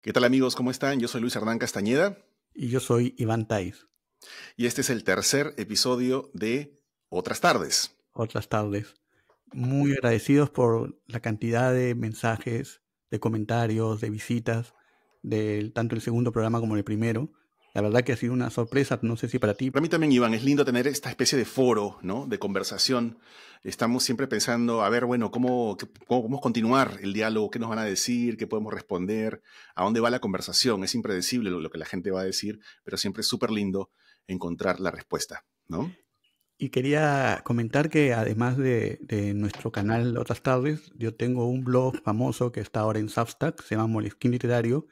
¿Qué tal amigos? ¿Cómo están? Yo soy Luis Hernán Castañeda Y yo soy Iván Tais. y este es el tercer episodio de Otras Tardes. Otras tardes. Muy agradecidos por la cantidad de mensajes, de comentarios, de visitas, de tanto el segundo programa como el primero. La verdad que ha sido una sorpresa, no sé si para ti. Para mí también, Iván, es lindo tener esta especie de foro, ¿no? De conversación. Estamos siempre pensando, a ver, bueno, ¿cómo podemos continuar el diálogo? ¿Qué nos van a decir? ¿Qué podemos responder? ¿A dónde va la conversación? Es impredecible lo que la gente va a decir, pero siempre es súper lindo encontrar la respuesta, ¿no? Y quería comentar que además de nuestro canal Otras tardes, yo tengo un blog famoso que está ahora en Substack, se llama Moleskine Literario,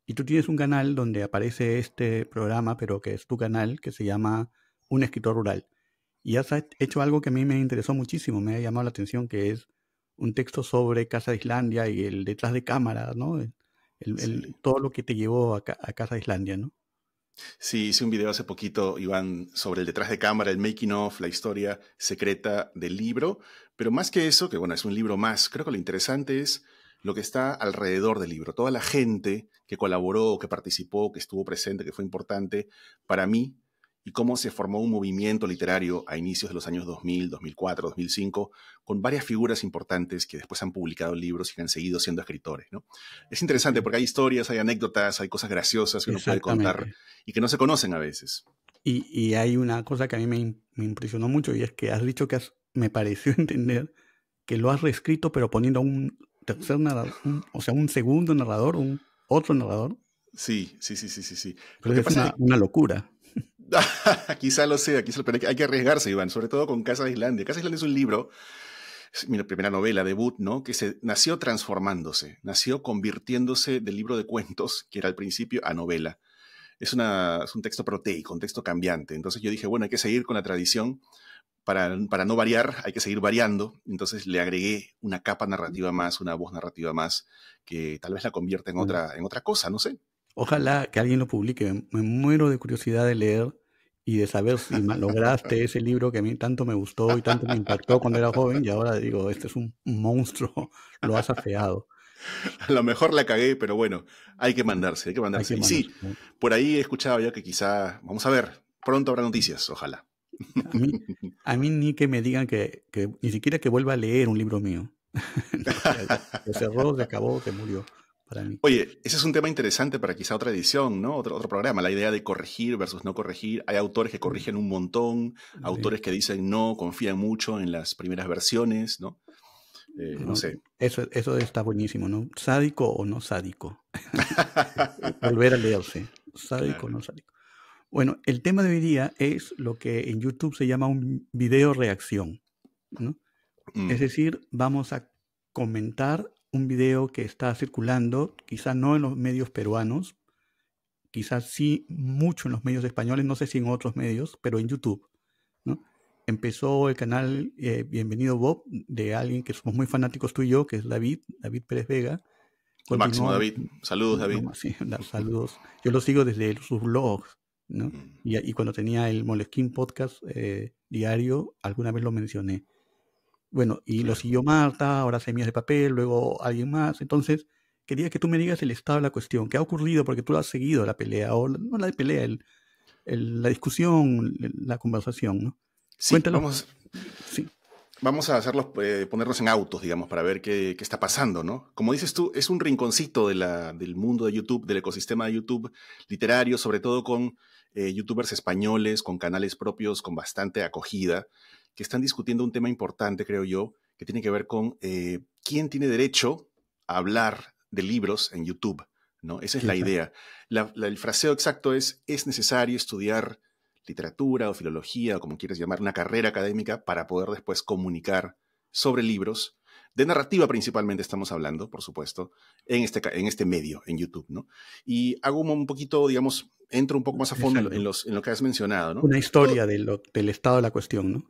y tú tienes un canal donde aparece este programa, pero que es tu canal, que se llama Un escritor rural. Y has hecho algo que a mí me interesó muchísimo, me ha llamado la atención, que es un texto sobre Casa de Islandia y el detrás de cámara, ¿no? Sí. Todo lo que te llevó a Casa de Islandia, ¿no? Sí, hice un video hace poquito, Iván, sobre el detrás de cámara, el making of, la historia secreta del libro. Pero más que eso, que bueno, es un libro más, creo que lo interesante es lo que está alrededor del libro. Toda la gente que colaboró, que participó, que estuvo presente, que fue importante para mí, y cómo se formó un movimiento literario a inicios de los años 2000, 2004, 2005, con varias figuras importantes que después han publicado libros y que han seguido siendo escritores, ¿no? Es interesante Sí, porque hay historias, hay anécdotas, hay cosas graciosas que uno puede contar exactamente. y que no se conocen a veces. Y hay una cosa que a mí me impresionó mucho y es que has dicho que me pareció entender que lo has reescrito pero poniendo un tercer narrador, o sea, un segundo narrador, un otro narrador, Sí, sí, sí, sí, sí, sí. Lo pero que es pasa es una locura. que quizá lo sea, pero hay que arriesgarse, Iván, sobre todo con Casa de Islandia. Casa de Islandia es un libro, es mi primera novela, debut, ¿no? Que nació transformándose, nació convirtiéndose del libro de cuentos, que era al principio, a novela. Es un texto proteico, un texto cambiante. Entonces yo dije, bueno, hay que seguir con la tradición. Para no variar, hay que seguir variando. Entonces le agregué una capa narrativa más, una voz narrativa más, que tal vez la convierta en otra cosa, no sé. Ojalá que alguien lo publique. Me muero de curiosidad de leer y de saber si lograste ese libro que a mí tanto me gustó y tanto me impactó cuando era joven y ahora digo, este es un monstruo, lo has afeado. A lo mejor la cagué, pero bueno, hay que mandarse, hay que Hay mandarse. que Y mandar. sí, por ahí he escuchado ya que quizá, vamos a ver, pronto habrá noticias, ojalá. A mí, a mí ni que me digan que ni siquiera que vuelva a leer un libro mío. No, ya, se cerró, se acabó, se murió para mí. Oye, ese es un tema interesante para quizá otra edición, ¿no? Otro programa, la idea de corregir versus no corregir. Hay autores que corrigen un montón, Sí. autores que dicen no, confían mucho en las primeras versiones, ¿no? No No, sé. eso está buenísimo, ¿no? ¿Sádico o no sádico? Volver a leerse. ¿Sádico o Claro. no sádico? Bueno, el tema de hoy día es lo que en YouTube se llama un video reacción, ¿no? Es Mm, decir, vamos a comentar un video que está circulando, quizá no en los medios peruanos, quizás sí mucho en los medios españoles, no sé si en otros medios, pero en YouTube, ¿no? Empezó el canal Bienvenido Bob, de alguien que somos muy fanáticos tú y yo, que es David Pérez Vega. lo máximo, Continuó, David. Saludos, David. sí, saludos. Yo lo sigo desde sus blogs, ¿no? Mm, Y cuando tenía el Moleskine podcast diario, alguna vez lo mencioné. Bueno, y lo claro. siguió Marta, ahora Semillas de Papel, luego alguien más. Entonces, quería que tú me digas el estado de la cuestión. ¿Qué ha ocurrido? Porque tú has seguido la pelea, o no la pelea, la discusión, la conversación, ¿no? Sí, Cuéntanos. Sí, vamos a hacerlos, ponernos en autos, digamos, para ver qué está pasando, ¿no? Como dices tú, es un rinconcito del mundo de YouTube, del ecosistema de YouTube literario, sobre todo con youtubers españoles, con canales propios, con bastante acogida, que están discutiendo un tema importante, creo yo, que tiene que ver con quién tiene derecho a hablar de libros en YouTube, ¿no? Esa es la exacto. idea. El fraseo exacto es necesario estudiar literatura o filología, o como quieres llamar, una carrera académica para poder después comunicar sobre libros. De narrativa principalmente estamos hablando, por supuesto, en este medio, en YouTube, ¿no? Y hago un poquito, digamos, entro un poco más a fondo Exacto. En lo que has mencionado, ¿no? Una Todo, historia del estado de la cuestión, ¿no?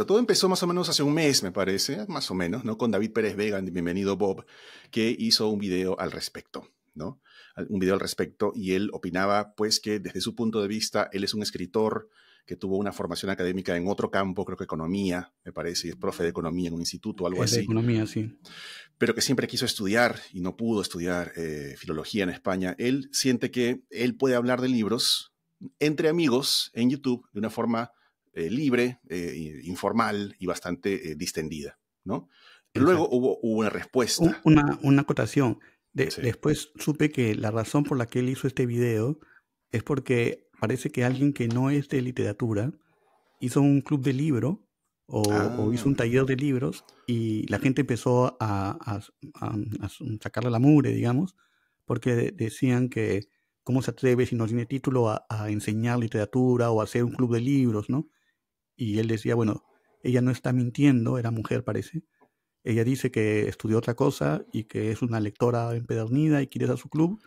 todo empezó más o menos hace un mes, me parece, más o menos, ¿no? Con David Pérez Vega, de Bienvenido Bob, que hizo un video al respecto, ¿no? un video al respecto, y él opinaba pues que desde su punto de vista él es un escritor que tuvo una formación académica en otro campo, creo que economía, me parece, y es profe de economía en un instituto o algo Es de así, economía, sí. pero que siempre quiso estudiar y no pudo estudiar filología en España. Él siente que él puede hablar de libros entre amigos en YouTube de una forma libre, informal y bastante distendida, ¿no? Pero luego Exacto. hubo una respuesta. Una acotación. Sí. Después supe que la razón por la que él hizo este video es porque parece que alguien que no es de literatura hizo un club de libro o hizo un taller de libros y la gente empezó a sacarle la mugre, digamos, porque decían que cómo se atreve si no tiene título a enseñar literatura o a hacer un club de libros, ¿no? Y él decía, bueno, ella no está mintiendo, era mujer parece. Ella dice que estudió otra cosa y que es una lectora empedernida y quiere ir a su club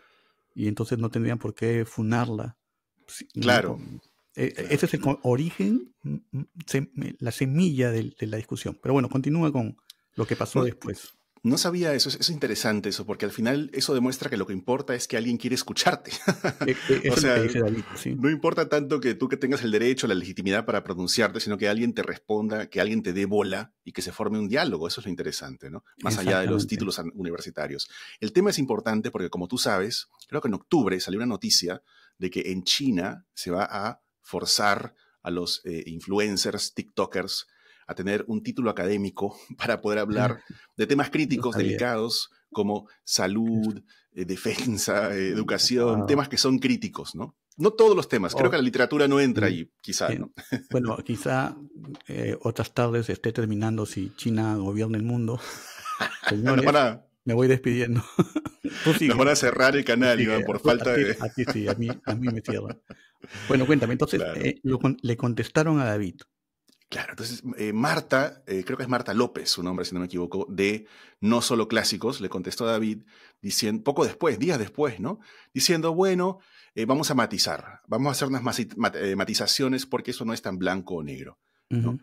y entonces no tendrían por qué funarla, ¿no? Claro. Ese es el origen, la semilla de la discusión. Pero bueno, continúa con lo que pasó después. No sabía eso, es interesante eso, porque al final eso demuestra que lo que importa es que alguien quiere escucharte. Eso O es lo sea, que dice David, sí. no importa tanto que tú que tengas el derecho, la legitimidad para pronunciarte, sino que alguien te responda, que alguien te dé bola y que se forme un diálogo. Eso es lo interesante, ¿no? Más allá de los títulos universitarios. El tema es importante porque, como tú sabes, creo que en octubre salió una noticia de que en China se va a forzar a los influencers, tiktokers, a tener un título académico para poder hablar de temas críticos, delicados, como salud, defensa, educación, temas que son críticos, ¿no? No todos los temas, creo que la literatura no entra ahí, quizá, ¿no? Bueno, quizá otras tardes esté terminando si China gobierna el mundo. Señores, me voy despidiendo. Nos van a cerrar el canal, Iván, por falta de... A ti sí, a mí me cierran. Bueno, cuéntame, entonces claro. Le contestaron a David. Claro, entonces Marta, creo que es Marta López, su nombre, si no me equivoco, de No Solo Clásicos, le contestó a David, diciendo, poco después, días después, ¿no? Diciendo, bueno, vamos a matizar, vamos a hacer unas matizaciones porque eso no es tan blanco o negro, ¿no?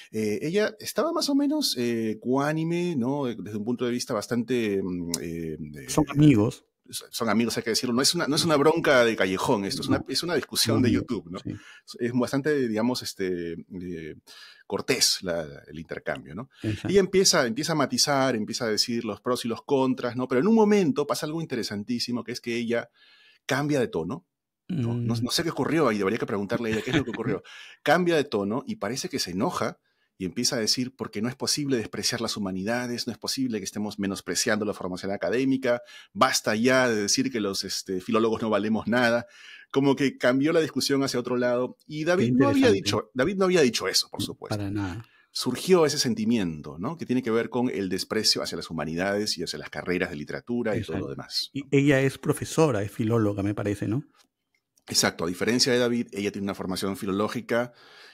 Ella estaba más o menos cuánime, ¿no? Desde un punto de vista bastante... Son amigos. Son amigos, hay que decirlo. No es una bronca de callejón, esto es una discusión de YouTube, ¿no? Sí. Es bastante, digamos, cortés el intercambio, ¿no? Exacto. Y empieza a matizar, empieza a decir los pros y los contras, ¿no? Pero en un momento pasa algo interesantísimo, que es que ella cambia de tono. No sé qué ocurrió ahí, debería que preguntarle a ella qué es lo que ocurrió. Cambia de tono y parece que se enoja y empieza a decir, porque no es posible despreciar las humanidades, no es posible que estemos menospreciando la formación académica, basta ya de decir que los filólogos no valemos nada. Como que cambió la discusión hacia otro lado. Y David no había dicho eso, por supuesto. Para nada. Surgió ese sentimiento, ¿no? Que tiene que ver con el desprecio hacia las humanidades y hacia las carreras de literatura y todo lo demás, ¿no? Y ella es profesora, es filóloga, me parece, ¿no? Exacto, a diferencia de David, ella tiene una formación filológica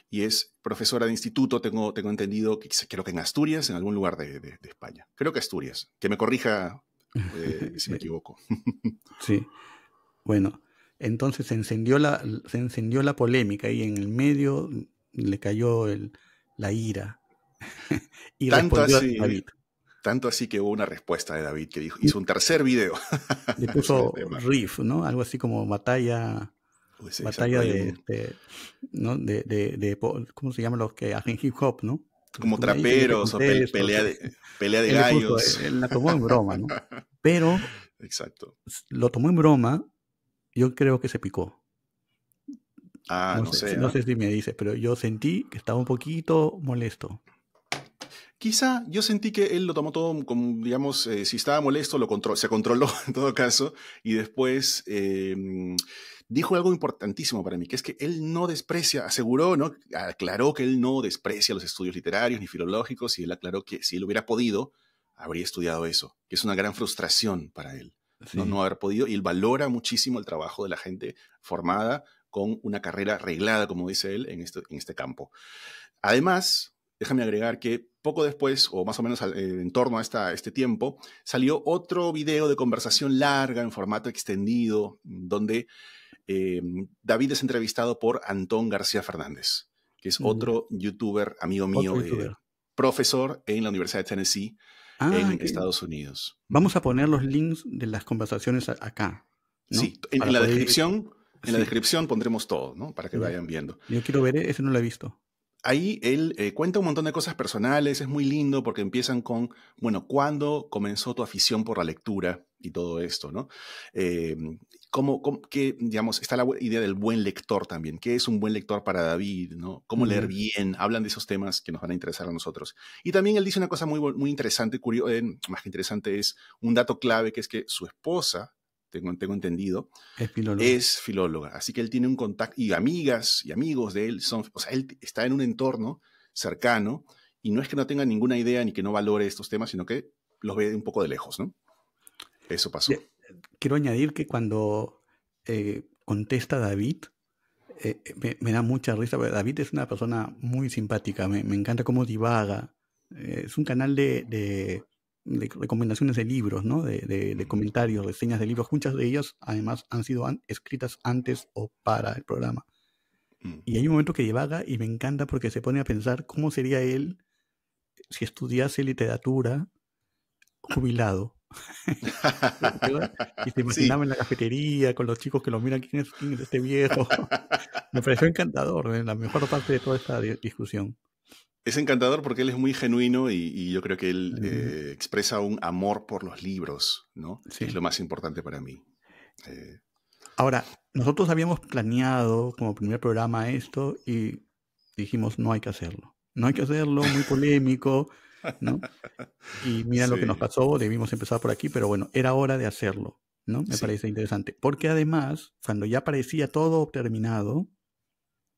y es profesora de instituto, tengo entendido, que creo que en Asturias, en algún lugar de España. Creo que Asturias. Que me corrija si me equivoco. Sí. Bueno, entonces se encendió la polémica y en el medio le cayó la ira. Y tanto respondió así, David. Tanto así que hubo una respuesta de David que hizo un tercer video. Le puso riff, ¿no? Algo así como batalla... Pues sí, batalla ¿no? ¿cómo se llaman los que hacen hip hop, no? Como traperos o pelea de gallos. Él la tomó en broma, ¿no? Pero exacto. Lo tomó en broma, yo creo que se picó. No sé. No sé si me dice, pero yo sentí que estaba un poquito molesto. Quizá yo sentí que él lo tomó todo como, digamos, si estaba molesto, se controló en todo caso, y después dijo algo importantísimo para mí, que es que él no desprecia, aseguró, ¿no? Aclaró que él no desprecia los estudios literarios ni filológicos, y él aclaró que si él hubiera podido, habría estudiado eso, que es una gran frustración para él, sí. No haber podido, y él valora muchísimo el trabajo de la gente formada con una carrera reglada, como dice él, en este campo. Además, déjame agregar que poco después, o más o menos en torno a este tiempo, salió otro video de conversación larga en formato extendido, donde David es entrevistado por Antón García Fernández, que es otro youtuber, amigo mío, profesor en la Universidad de Tennessee, en Estados Unidos. Vamos a poner los links de las conversaciones acá. ¿no? Sí, en Para la poder... descripción, en la Sí, descripción pondremos todo, ¿no? Para que ya. vayan viendo. Yo quiero ver, ese no lo he visto. Ahí él cuenta un montón de cosas personales, es muy lindo porque empiezan con, bueno, ¿cuándo comenzó tu afición por la lectura y todo esto, ¿no? Eh, qué, digamos, está la idea del buen lector también. ¿Qué es un buen lector para David, ¿no? ¿Cómo leer Ya. bien? Hablan de esos temas que nos van a interesar a nosotros. Y también él dice una cosa muy interesante, más que interesante, es un dato clave, que es que su esposa, tengo entendido, Es filóloga. es filóloga, así que él tiene un contacto, y amigas y amigos de él son, o sea, él está en un entorno cercano, y no es que no tenga ninguna idea ni que no valore estos temas, sino que los ve un poco de lejos, ¿no? Eso pasó. De- Quiero añadir que cuando contesta David, me da mucha risa, porque David es una persona muy simpática, me encanta cómo divaga. Es un canal de recomendaciones de libros, ¿no? De Ujú, comentarios, reseñas de libros. Muchas de ellas, además, han sido escritas antes o para el programa. mm. Y hay un momento que divaga y me encanta porque se pone a pensar cómo sería él si estudiase literatura jubilado. ¿Verdad? Y se Sí. imaginaba en la cafetería con los chicos que lo miran, quién es este viejo? Me pareció encantador, la mejor parte de toda esta discusión. Es encantador porque él es muy genuino y yo creo que él Mm, expresa un amor por los libros, ¿no? Que es sí. lo más importante para mí. Eh, Ahora, nosotros habíamos planeado como primer programa esto y dijimos no hay que hacerlo. No hay que hacerlo, muy polémico, ¿no? Y mira lo que nos sí, pasó, debimos empezar por aquí, pero bueno, era hora de hacerlo, ¿no? Me sí. parece interesante. Porque además, cuando ya parecía todo terminado,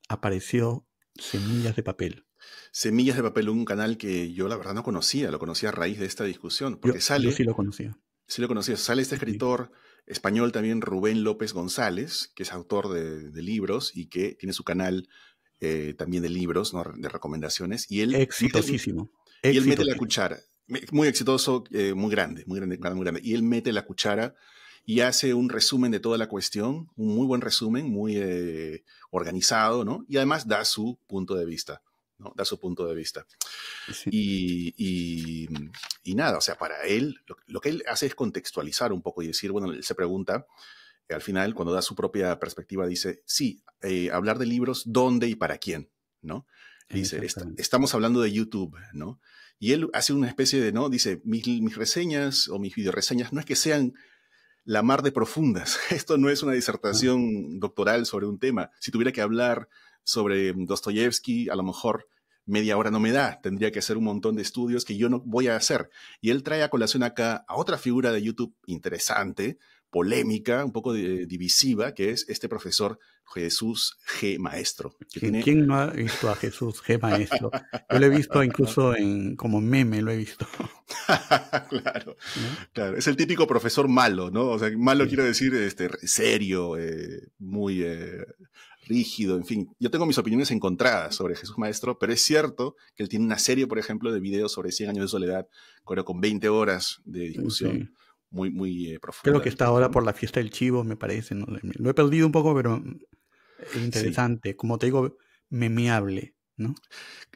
apareció Semillas de Papel. Semillas de Papel, un canal que yo la verdad no conocía, lo conocía a raíz de esta discusión, porque Yo sale, sí lo conocía. sí lo conocía, sale este Sí. escritor español también, Rubén López González, que es autor de libros y que tiene su canal también de libros, ¿no? De recomendaciones, Exitosísimo. y él mete la Exitosísimo. cuchara, muy exitoso, muy grande, muy grande, y él mete la cuchara y hace un resumen de toda la cuestión, un muy buen resumen, muy organizado, ¿no? Y además da su punto de vista, ¿no? Da su punto de vista. Sí. Y, y, y nada, o sea, para él, lo que él hace es contextualizar un poco y decir, bueno, él se pregunta, al final, cuando da su propia perspectiva, dice, sí, hablar de libros, ¿dónde y para quién? ¿No? Dice, Exactamente. estamos hablando de YouTube, ¿no? Y él hace una especie de, ¿no? Dice, mis reseñas o mis videoreseñas no es que sean la mar de profundas. Esto no es una Ah, disertación doctoral sobre un tema. Si tuviera que hablar sobre Dostoyevsky, a lo mejor media hora no me da. Tendría que hacer un montón de estudios que yo no voy a hacer. Y él trae a colación acá a otra figura de YouTube interesante, polémica, un poco divisiva, que es este profesor Jesús G. Maestro, que tiene... ¿quién no ha visto a Jesús G. Maestro? Yo lo he visto incluso como meme, lo he visto, Claro, ¿no? claro. Es el típico profesor malo, ¿no? O sea, malo Sí. quiero decir serio, muy rígido, en fin. Yo tengo mis opiniones encontradas sobre Jesús Maestro, pero es cierto que él tiene una serie, por ejemplo, de videos sobre 100 años de soledad, con 20 horas de discusión Sí. muy Creo profunda que del está tema, ahora ¿no? por la fiesta del chivo, me parece, ¿no? Lo he perdido un poco, pero es Sí. interesante. Como te digo, memeable, ¿no?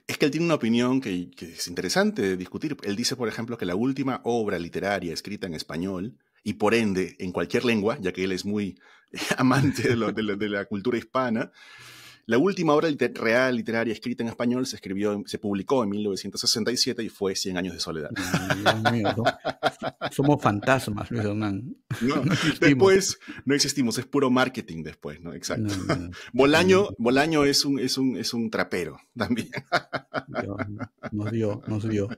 Es que él tiene una opinión que es interesante de discutir. Él dice, por ejemplo, que la última obra literaria escrita en español, y por ende en cualquier lengua, ya que él es muy amante de la cultura hispana, la última obra real literaria escrita en español se publicó en 1967 y fue Cien años de soledad. Ay, Dios mío, somos fantasmas, Luis Hernán. No, No existimos. después no existimos, es puro marketing después, ¿no? Exacto. No, no, Bolaño, realmente. Bolaño es un trapero también. Dios, nos dio.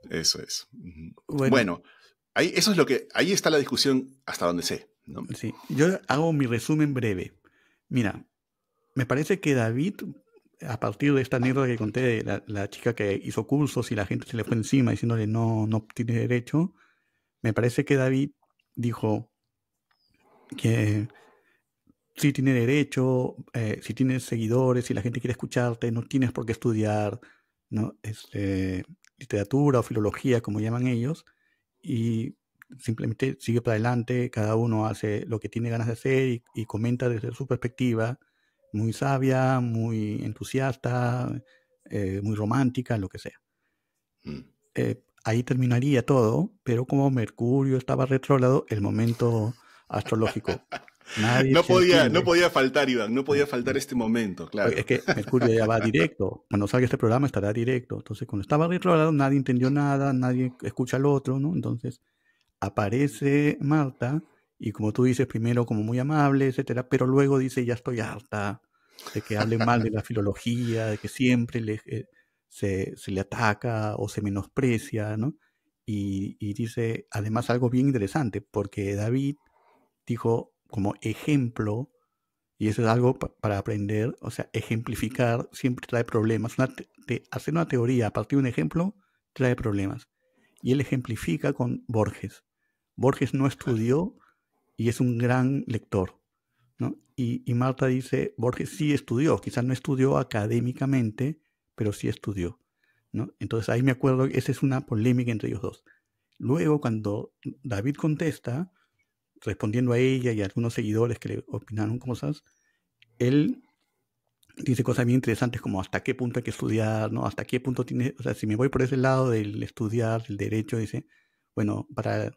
Eso es. Ujú. Bueno, Bueno, eso es ahí está la discusión hasta donde sé, ¿no? sí, yo hago mi resumen breve. Mira, me parece que David, a partir de esta anécdota que conté de la chica que hizo cursos y la gente se le fue encima diciéndole no tiene derecho, me parece que David dijo que sí tiene derecho, si tienes seguidores, si la gente quiere escucharte, no tienes por qué estudiar, ¿no? Literatura o filología, como llaman ellos, y simplemente sigue para adelante, cada uno hace lo que tiene ganas de hacer y comenta desde su perspectiva, muy sabia, muy entusiasta, muy romántica, lo que sea. Mm. Ahí terminaría todo, pero como Mercurio estaba retrógrado, el momento astrológico. Nadie No se podía, no entiende. podía faltar, Iván, no podía Eh, faltar este momento, Es claro. que Mercurio ya va directo. Cuando salga este programa estará directo. Entonces, cuando estaba retrógrado, nadie entendió nada, nadie escucha al otro, ¿no? Entonces, aparece Marta y como tú dices, primero como muy amable, etcétera, pero luego dice, ya estoy harta de que hablen mal de la filología, de que siempre se le ataca o se menosprecia, ¿no? Y dice además algo bien interesante, porque David dijo como ejemplo, y eso es algo para aprender, o sea, ejemplificar siempre trae problemas. Hacer una teoría a partir de un ejemplo trae problemas. Y él ejemplifica con Borges. Borges no Claro. estudió y es un gran lector, ¿no? Y Marta dice, Borges sí estudió, quizás no estudió académicamente, pero sí estudió, ¿no? Entonces ahí me acuerdo, esa es una polémica entre ellos dos. Luego, cuando David contesta, respondiendo a ella y a algunos seguidores que le opinaron cosas, él dice cosas bien interesantes como hasta qué punto hay que estudiar, ¿no? Hasta qué punto tiene, o sea, si me voy por ese lado del estudiar, del derecho, dice, bueno, para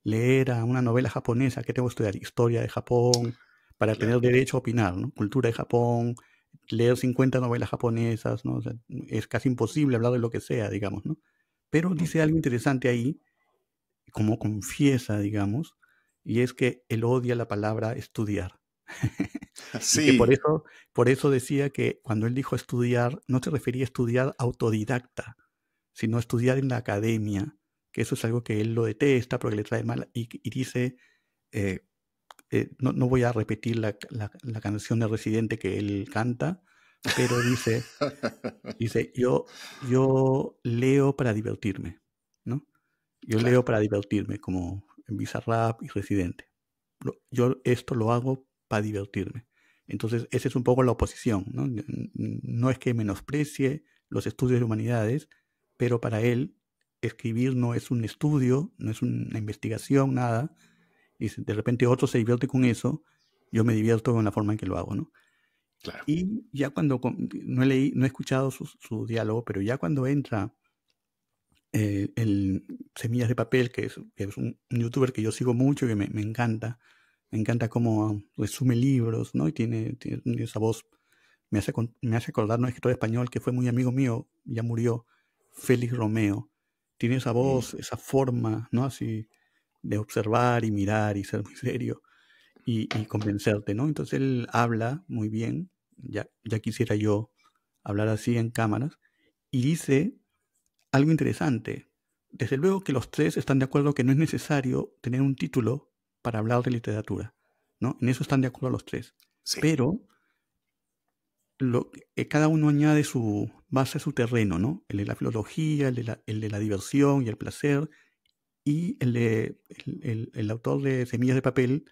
leer a una novela japonesa, ¿qué tengo que estudiar? Historia de Japón, para tener Claro. derecho a opinar, ¿no? Cultura de Japón, leer 50 novelas japonesas, ¿no? O sea, es casi imposible hablar de lo que sea, digamos, ¿no? Pero Mm. dice algo interesante ahí, como confiesa, digamos, y es que él odia la palabra estudiar. Y que Sí, por eso decía que cuando él dijo estudiar, no se refería a estudiar autodidacta, sino a estudiar en la academia, que eso es algo que él lo detesta porque le trae mal, y dice, eh, no voy a repetir la canción de Residente que él canta, pero dice yo leo para divertirme, ¿no? Yo leo claro. para divertirme, como en Bizarrap y Residente. Yo esto lo hago para divertirme. Entonces, esa es un poco la oposición, ¿no? No es que menosprecie los estudios de humanidades, pero para él escribir no es un estudio, no es una investigación, nada. Y si de repente otro se divierte con eso, yo me divierto con la forma en que lo hago, ¿no? Claro. Y ya cuando, no he escuchado su diálogo, pero ya cuando entra el Semillas de Papel, que es un youtuber que yo sigo mucho, que me encanta. Me encanta cómo resume libros, ¿no? Y tiene esa voz. Me hace acordar a un escritor español que fue muy amigo mío, ya murió, Félix Romeo. Tiene esa Mm. voz, esa forma, ¿no? Así de observar y mirar y ser muy serio y convencerte, ¿no? Entonces él habla muy bien, ya quisiera yo hablar así en cámaras, y dice algo interesante. Desde luego que los tres están de acuerdo que no es necesario tener un título para hablar de literatura, ¿no? En eso están de acuerdo los tres. Sí. Pero cada uno añade su base a su terreno, ¿no? El de la filología, el de la diversión y el placer, y el autor de Semillas de Papel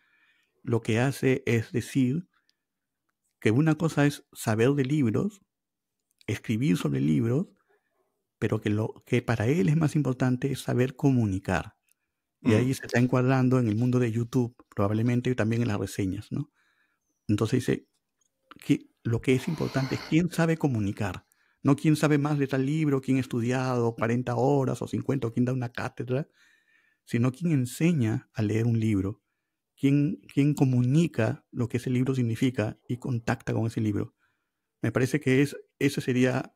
lo que hace es decir que una cosa es saber de libros, escribir sobre libros, pero que lo que para él es más importante es saber comunicar. Y Mm. ahí se está encuadrando en el mundo de YouTube, probablemente, y también en las reseñas, ¿no? Entonces dice que lo que es importante es quién sabe comunicar, no quién sabe más de tal libro, quién ha estudiado 40 horas o 50, o quién da una cátedra, sino quién enseña a leer un libro, quién comunica lo que ese libro significa y contacta con ese libro. Me parece que esa sería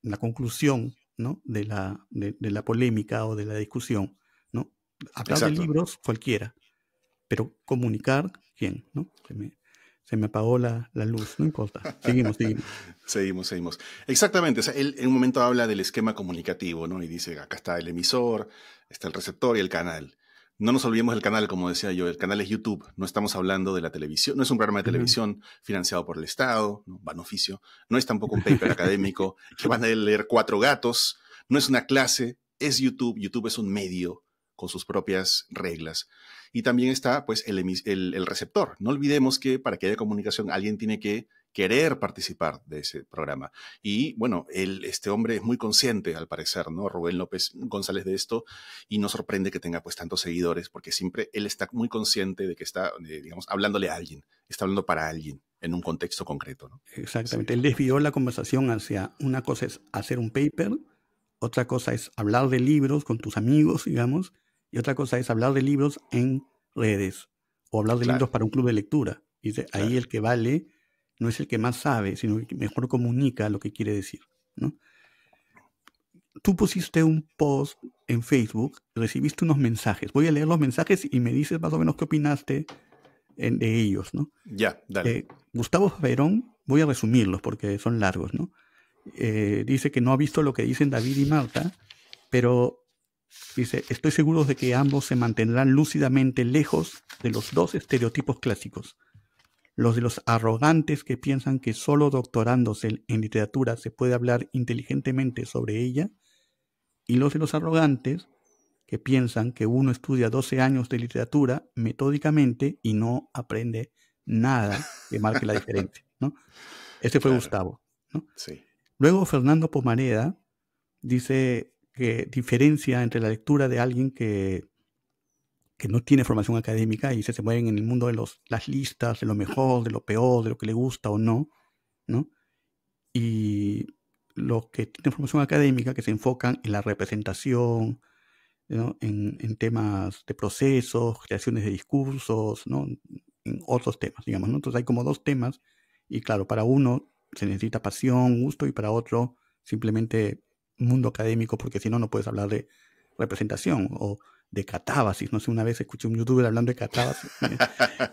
la conclusión, ¿no? de la polémica o de la discusión, ¿no? Hablar de Exacto. libros, cualquiera, pero comunicar, ¿quién? ¿No? Se me apagó la luz, no importa. Seguimos. Seguimos. Exactamente. O sea, él en un momento habla del esquema comunicativo, ¿no? Y dice, acá está el emisor, está el receptor y el canal. No nos olvidemos del canal, como decía yo, el canal es YouTube. No estamos hablando de la televisión, no es un programa de Ajá. televisión financiado por el Estado, ¿no? Van oficio. No es tampoco un paper académico que van a leer cuatro gatos. No es una clase, es YouTube. YouTube es un medio con sus propias reglas. Y también está, pues, el receptor. No olvidemos que para que haya comunicación, alguien tiene que querer participar de ese programa. Y bueno, este hombre es muy consciente, al parecer, ¿no? Rubén López González de esto, y no sorprende que tenga pues tantos seguidores, porque siempre él está muy consciente de que está, digamos, hablándole a alguien, está hablando para alguien en un contexto concreto, ¿no? Sí. Exactamente. Él desvió la conversación hacia una cosa es hacer un paper, otra cosa es hablar de libros con tus amigos, digamos, y otra cosa es hablar de libros en redes o hablar de Claro. libros para un club de lectura. Dice, ahí Claro. el que vale no es el que más sabe, sino el que mejor comunica lo que quiere decir, ¿no? Tú pusiste un post en Facebook, recibiste unos mensajes. Voy a leer los mensajes y me dices más o menos qué opinaste de ellos, ¿no? Ya, dale. Gustavo Faverón, voy a resumirlos porque son largos, ¿no? Dice que no ha visto lo que dicen David y Marta, pero dice, estoy seguro de que ambos se mantendrán lúcidamente lejos de los dos estereotipos clásicos. Los de los arrogantes que piensan que solo doctorándose en literatura se puede hablar inteligentemente sobre ella, y los de los arrogantes que piensan que uno estudia 12 años de literatura metódicamente y no aprende nada que marque la diferencia, ¿no? Ese fue Claro. Gustavo, ¿no? Sí. Luego Fernando Pomareda dice que diferencia entre la lectura de alguien que no tiene formación académica y se mueven en el mundo de las listas, de lo mejor, de lo peor, de lo que le gusta o no, ¿no? Y los que tienen formación académica que se enfocan en la representación, ¿no? En temas de procesos, creaciones de discursos, ¿no? En otros temas, digamos, ¿no? Entonces hay como dos temas y claro, para uno se necesita pasión, gusto, y para otro simplemente mundo académico, porque si no, no puedes hablar de representación o de catábasis. No sé, una vez escuché un youtuber hablando de catábasis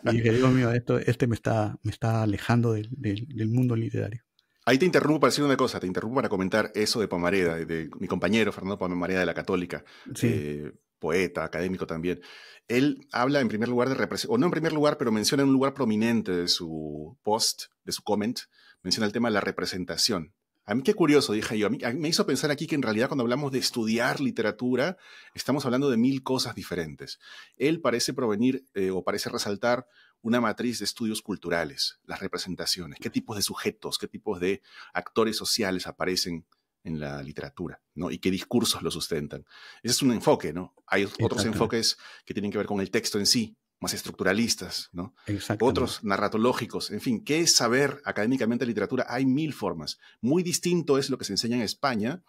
y dije, Dios mío, este me está alejando del mundo literario. Ahí te interrumpo para decir una cosa, te interrumpo para comentar eso de Pomareda, de mi compañero Fernando Pomareda de la Católica, Sí, poeta, académico también. Él habla en primer lugar de representación, o no en primer lugar, pero menciona en un lugar prominente de su post, de su comment, menciona el tema de la representación. A mí qué curioso, dije yo, a mí me hizo pensar aquí que en realidad cuando hablamos de estudiar literatura, estamos hablando de 1000 cosas diferentes. Él parece provenir o parece resaltar una matriz de estudios culturales, las representaciones, qué tipos de sujetos, qué tipos de actores sociales aparecen en la literatura, ¿no? Y qué discursos lo sustentan. Ese es un enfoque, ¿no? Hay otros exactamente. enfoques que tienen que ver con el texto en sí, más estructuralistas, ¿no? Exactamente. Otros narratológicos, en fin, ¿qué es saber académicamente literatura? Hay 1000 formas. Muy distinto es lo que se enseña en España,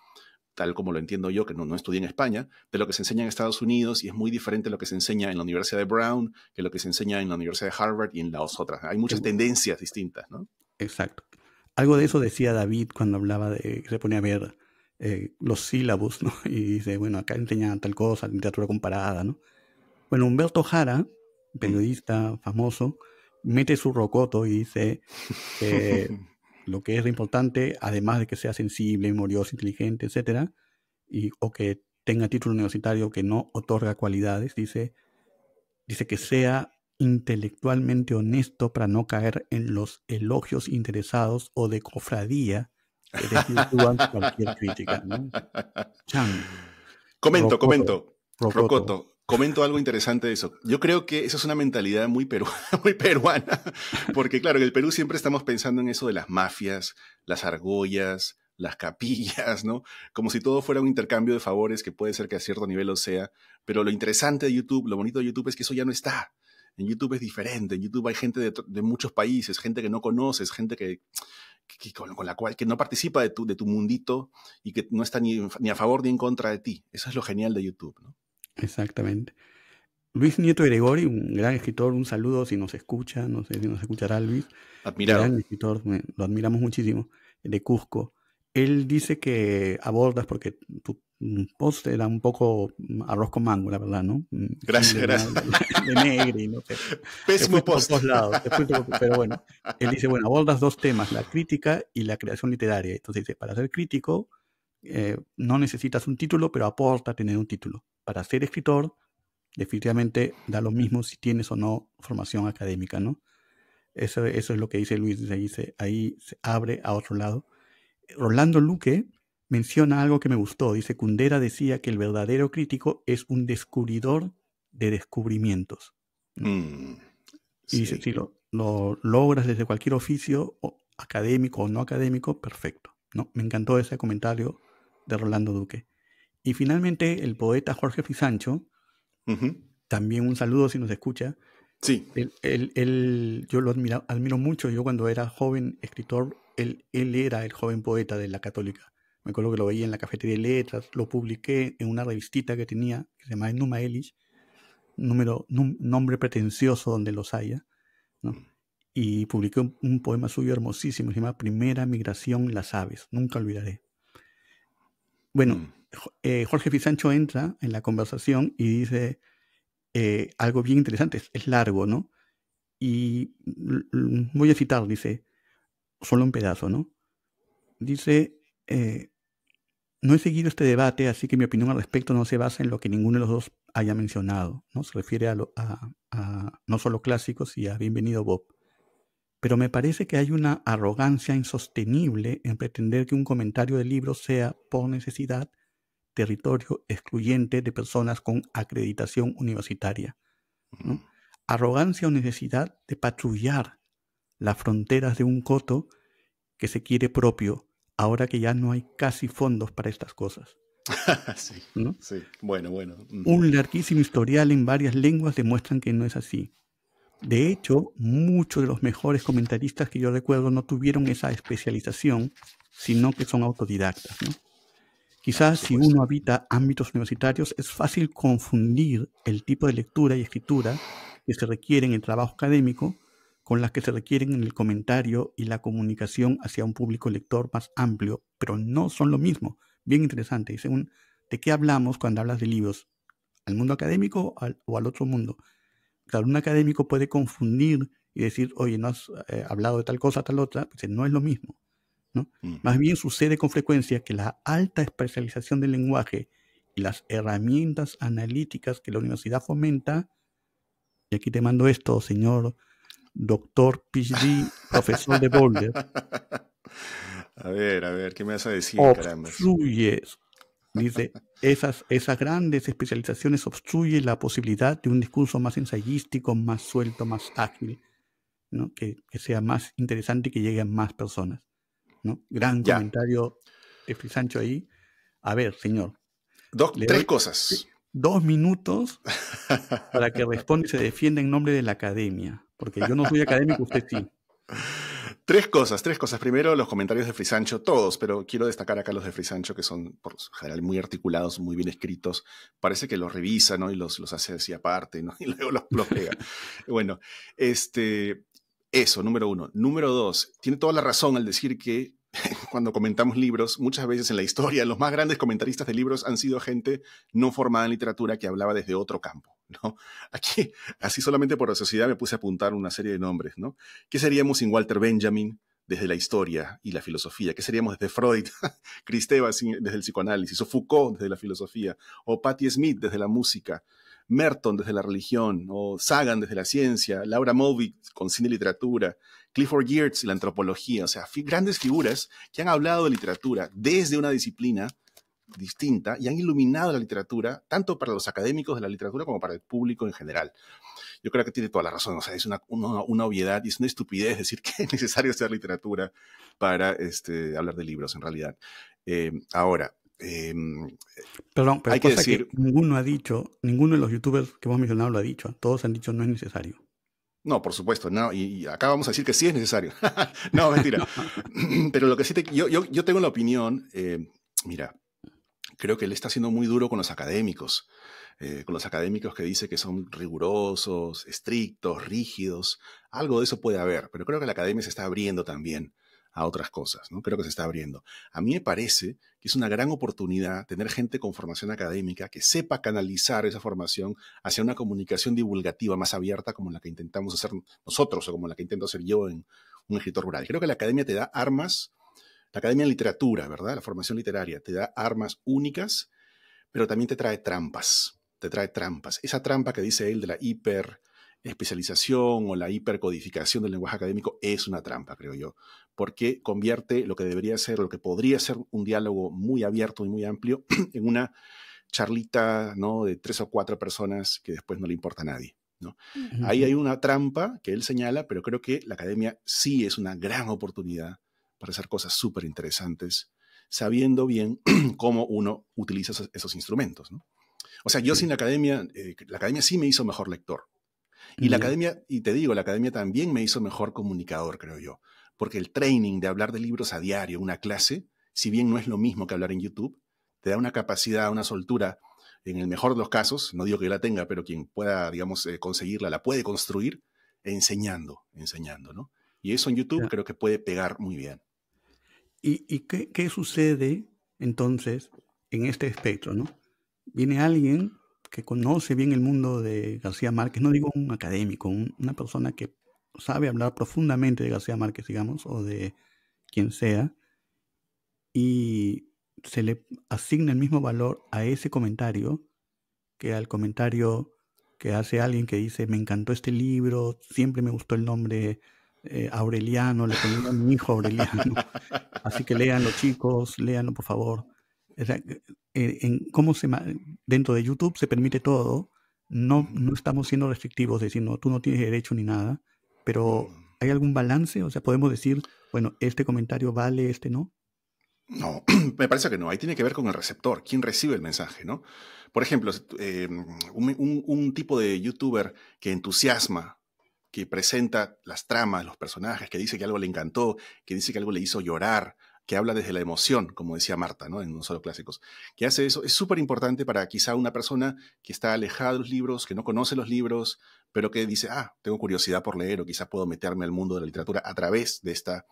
tal como lo entiendo yo, que no estudié en España, de lo que se enseña en Estados Unidos, y es muy diferente lo que se enseña en la Universidad de Brown que lo que se enseña en la Universidad de Harvard y en las otras. Hay muchas tendencias distintas, ¿no? Exacto. Algo de eso decía David cuando hablaba de que se ponía a ver los sílabos, ¿no? Y dice, bueno, acá enseñan tal cosa, literatura comparada, ¿no? Bueno, Humberto Jara, Mm. periodista famoso, mete su rocoto y dice que lo que es importante, además de que sea sensible, memorioso, inteligente, etcétera, o que tenga título universitario que no otorga cualidades, dice que sea intelectualmente honesto para no caer en los elogios interesados o de cofradía que desvirtúan cualquier crítica, ¿no? Chan, Rocoto, Comento. Rocoto. Rocoto, comento algo interesante de eso. Yo creo que eso es una mentalidad muy, muy peruana, porque claro, en el Perú siempre estamos pensando en eso de las mafias, las argollas, las capillas, ¿no? Como si todo fuera un intercambio de favores que puede ser que a cierto nivel lo sea, pero lo interesante de YouTube, lo bonito de YouTube es que eso ya no está. En YouTube es diferente, en YouTube hay gente de muchos países, gente que no conoces, gente con la cual que no participa de tu mundito y que no está ni a favor ni en contra de ti. Eso es lo genial de YouTube, ¿no? Exactamente. Luis Nieto de Gregori, un gran escritor, un saludo si nos escucha, no sé si nos escuchará Luis, Admirado. gran escritor, lo admiramos muchísimo, de Cusco. Él dice que abordas, porque tu post era un poco arroz con mango, la verdad, ¿no? Gracias, Hildebrand, gracias. de Negri, no sé. Te Pésimo fuiste por post. todos lados, pero bueno. Él dice, bueno, abordas dos temas, la crítica y la creación literaria. Entonces dice, para ser crítico no necesitas un título, pero aporta tener un título. Para ser escritor, definitivamente da lo mismo si tienes o no formación académica, ¿no? Eso es lo que dice Luis, ahí se abre a otro lado. Rolando Luque menciona algo que me gustó. Dice, Kundera decía que el verdadero crítico es un descubridor de descubrimientos, ¿no? Y dice, Sí. si lo logras desde cualquier oficio, académico o no académico, perfecto, ¿no? Me encantó ese comentario de Rolando Luque. Y finalmente, el poeta Jorge Fisancho, también un saludo si nos escucha. Sí. Yo lo admiro mucho. Yo cuando era joven escritor, él era el joven poeta de la Católica. Me acuerdo que lo veía en la Cafetería de Letras, lo publiqué en una revistita que tenía, que se llama Enuma Elish, nombre pretencioso donde los haya, ¿no? Y publiqué un poema suyo hermosísimo, se llama Primera Migración, las aves, nunca olvidaré. Bueno, Jorge Fisancho entra en la conversación y dice algo bien interesante, es largo, ¿no? Y voy a citar, dice, solo un pedazo, ¿no? Dice, no he seguido este debate, así que mi opinión al respecto no se basa en lo que ninguno de los dos haya mencionado, ¿no? Se refiere a no solo clásicos y a Bienvenido Bob. Pero me parece que hay una arrogancia insostenible en pretender que un comentario de libro sea, por necesidad, territorio excluyente de personas con acreditación universitaria, ¿no? Arrogancia o necesidad de patrullar las fronteras de un coto que se quiere propio, ahora que ya no hay casi fondos para estas cosas. Sí, ¿no? Sí, bueno. Un larguísimo historial en varias lenguas demuestran que no es así. De hecho, muchos de los mejores comentaristas que yo recuerdo no tuvieron esa especialización, sino que son autodidactas, ¿no? Quizás si uno habita ámbitos universitarios es fácil confundir el tipo de lectura y escritura que se requiere en el trabajo académico con las que se requieren en el comentario y la comunicación hacia un público lector más amplio, pero no son lo mismo. Bien interesante. Dice, ¿de qué hablamos cuando hablas de libros? ¿Al mundo académico o al otro mundo? Claro, un académico puede confundir y decir, oye, no has hablado de tal cosa, tal otra. Dice, no es lo mismo, ¿no? Más bien sucede con frecuencia que la alta especialización del lenguaje y las herramientas analíticas que la universidad fomenta, y aquí te mando esto, señor doctor, PhD, profesor de Boulder. A ver, ¿qué me vas a decir, caramba? Dice, esas grandes especializaciones obstruyen la posibilidad de un discurso más ensayístico, más suelto, más ágil, ¿no? Que sea más interesante y que llegue a más personas, ¿no? Gran comentario de Fisancho ahí. A ver, señor. Tres cosas. 2 minutos para que responda y se defienda en nombre de la academia. Porque yo no soy académico, usted sí. Tres cosas. Primero, los comentarios de Frisancho, todos, pero quiero destacar acá los de Frisancho, que son por general muy articulados, muy bien escritos. Parece que los revisa, ¿no? Y los hace así aparte, ¿no? Y luego los pega. Bueno, eso, número uno. Número dos, tiene toda la razón al decir que cuando comentamos libros, muchas veces en la historia, los más grandes comentaristas de libros han sido gente no formada en literatura que hablaba desde otro campo, ¿no? Aquí, así solamente por la sociedad me puse a apuntar una serie de nombres, ¿no? ¿Qué seríamos sin Walter Benjamin desde la historia y la filosofía? ¿Qué seríamos desde Freud, Kristeva desde el psicoanálisis, o Foucault desde la filosofía, o Patti Smith desde la música, Merton desde la religión, o Sagan desde la ciencia, Laura Mulvey con cine y literatura, Clifford Geertz y la antropología? O sea, grandes figuras que han hablado de literatura desde una disciplina distinta y han iluminado la literatura, tanto para los académicos de la literatura como para el público en general. Yo creo que tiene toda la razón. O sea, es una obviedad y es una estupidez decir que es necesario hacer literatura para hablar de libros, en realidad. Ahora, Perdón, pero hay que decir que ninguno de los youtubers que hemos mencionado lo ha dicho. Todos han dicho no es necesario. No, por supuesto, no, y acá vamos a decir que sí es necesario. No, mentira. Pero lo que sí yo tengo la opinión, mira, creo que él está siendo muy duro con los académicos que dice que son rigurosos, estrictos, rígidos. Algo de eso puede haber, pero creo que la academia se está abriendo también a otras cosas, ¿no? Creo que se está abriendo. A mí me parece que es una gran oportunidad tener gente con formación académica que sepa canalizar esa formación hacia una comunicación divulgativa más abierta como la que intentamos hacer nosotros o como la que intento hacer yo en un escritor rural. Creo que la academia te da armas, la academia en literatura, ¿verdad? La formación literaria te da armas únicas, pero también te trae trampas. Esa trampa que dice él de la hiperespecialización o la hipercodificación del lenguaje académico es una trampa, creo yo, porque convierte lo que debería ser, lo que podría ser un diálogo muy abierto y muy amplio en una charlita, ¿no? De 3 o 4 personas que después no le importa a nadie, ¿no? Uh-huh. Ahí hay una trampa que él señala, pero creo que la academia sí es una gran oportunidad para hacer cosas súper interesantes, sabiendo bien cómo uno utiliza esos instrumentos, ¿no? O sea, yo sin la academia sí me hizo mejor lector. Y la academia, y te digo, la academia también me hizo mejor comunicador, creo yo. Porque el training de hablar de libros a diario, una clase, si bien no es lo mismo que hablar en YouTube, te da una capacidad, una soltura en el mejor de los casos, no digo que yo la tenga, pero quien pueda, digamos, conseguirla, la puede construir enseñando, ¿no? Y eso en YouTube Ya. creo que puede pegar muy bien. ¿Y qué sucede entonces en este espectro, ¿no? Viene alguien que conoce bien el mundo de García Márquez, no digo un académico, una persona que sabe hablar profundamente de García Márquez, digamos, o de quien sea, y se le asigna el mismo valor a ese comentario que al comentario que hace alguien que dice, me encantó este libro, siempre me gustó el nombre Aureliano, le pondría a mi hijo Aureliano. Así que léanlo, chicos, léanlo, por favor. O sea, dentro de YouTube se permite todo. No estamos siendo restrictivos, diciendo tú no tienes derecho ni nada, pero ¿hay algún balance? O sea, podemos decir, bueno, este comentario vale, este no. No, me parece que no. Ahí tiene que ver con el receptor, quién recibe el mensaje, ¿no? Por ejemplo, un tipo de youtuber que entusiasma, que presenta las tramas, los personajes, que dice que algo le encantó, que dice que algo le hizo llorar, que habla desde la emoción, como decía Marta, ¿no? En No Solo Clásicos, que hace eso, es súper importante para quizá una persona que está alejada de los libros, que no conoce los libros, pero que dice, tengo curiosidad por leer o quizá puedo meterme al mundo de la literatura a través de esta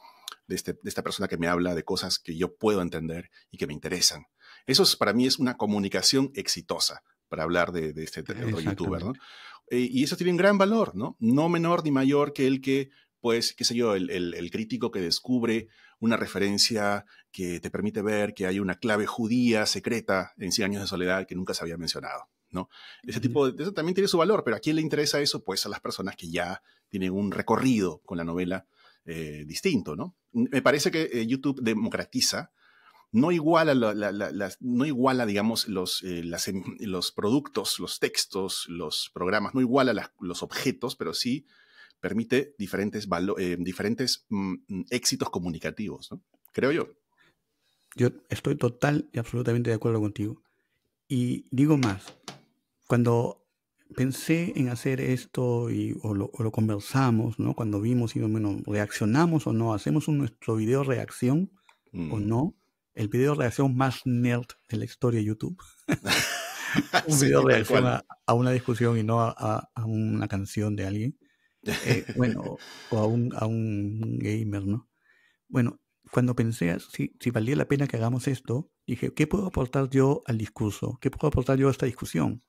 persona que me habla de cosas que yo puedo entender y que me interesan. Eso para mí es una comunicación exitosa para hablar de este otro youtuber, ¿no? Y eso tiene un gran valor, ¿no? No menor ni mayor que el que, pues, qué sé yo, el crítico que descubre una referencia que te permite ver que hay una clave judía secreta en 100 años de soledad que nunca se había mencionado, ¿no? Ese tipo de eso también tiene su valor, pero ¿a quién le interesa eso? Pues a las personas que ya tienen un recorrido con la novela distinto, ¿no? Me parece que YouTube democratiza, no iguala, no iguala digamos, los productos, los textos, los programas, no iguala los objetos, pero sí permite diferentes éxitos comunicativos, ¿no? Creo yo. Yo estoy total y absolutamente de acuerdo contigo. Y digo más, cuando pensé en hacer esto o lo conversamos, ¿no? Cuando vimos y bueno, reaccionamos o no, hacemos nuestro video reacción o no, el video reacción más nerd de la historia de YouTube. Un Sí, video tal reacción cual. a una discusión y no a una canción de alguien. Bueno, o a un gamer, ¿no? Bueno, cuando pensé si valía la pena que hagamos esto, dije, ¿qué puedo aportar yo al discurso? ¿Qué puedo aportar yo a esta discusión?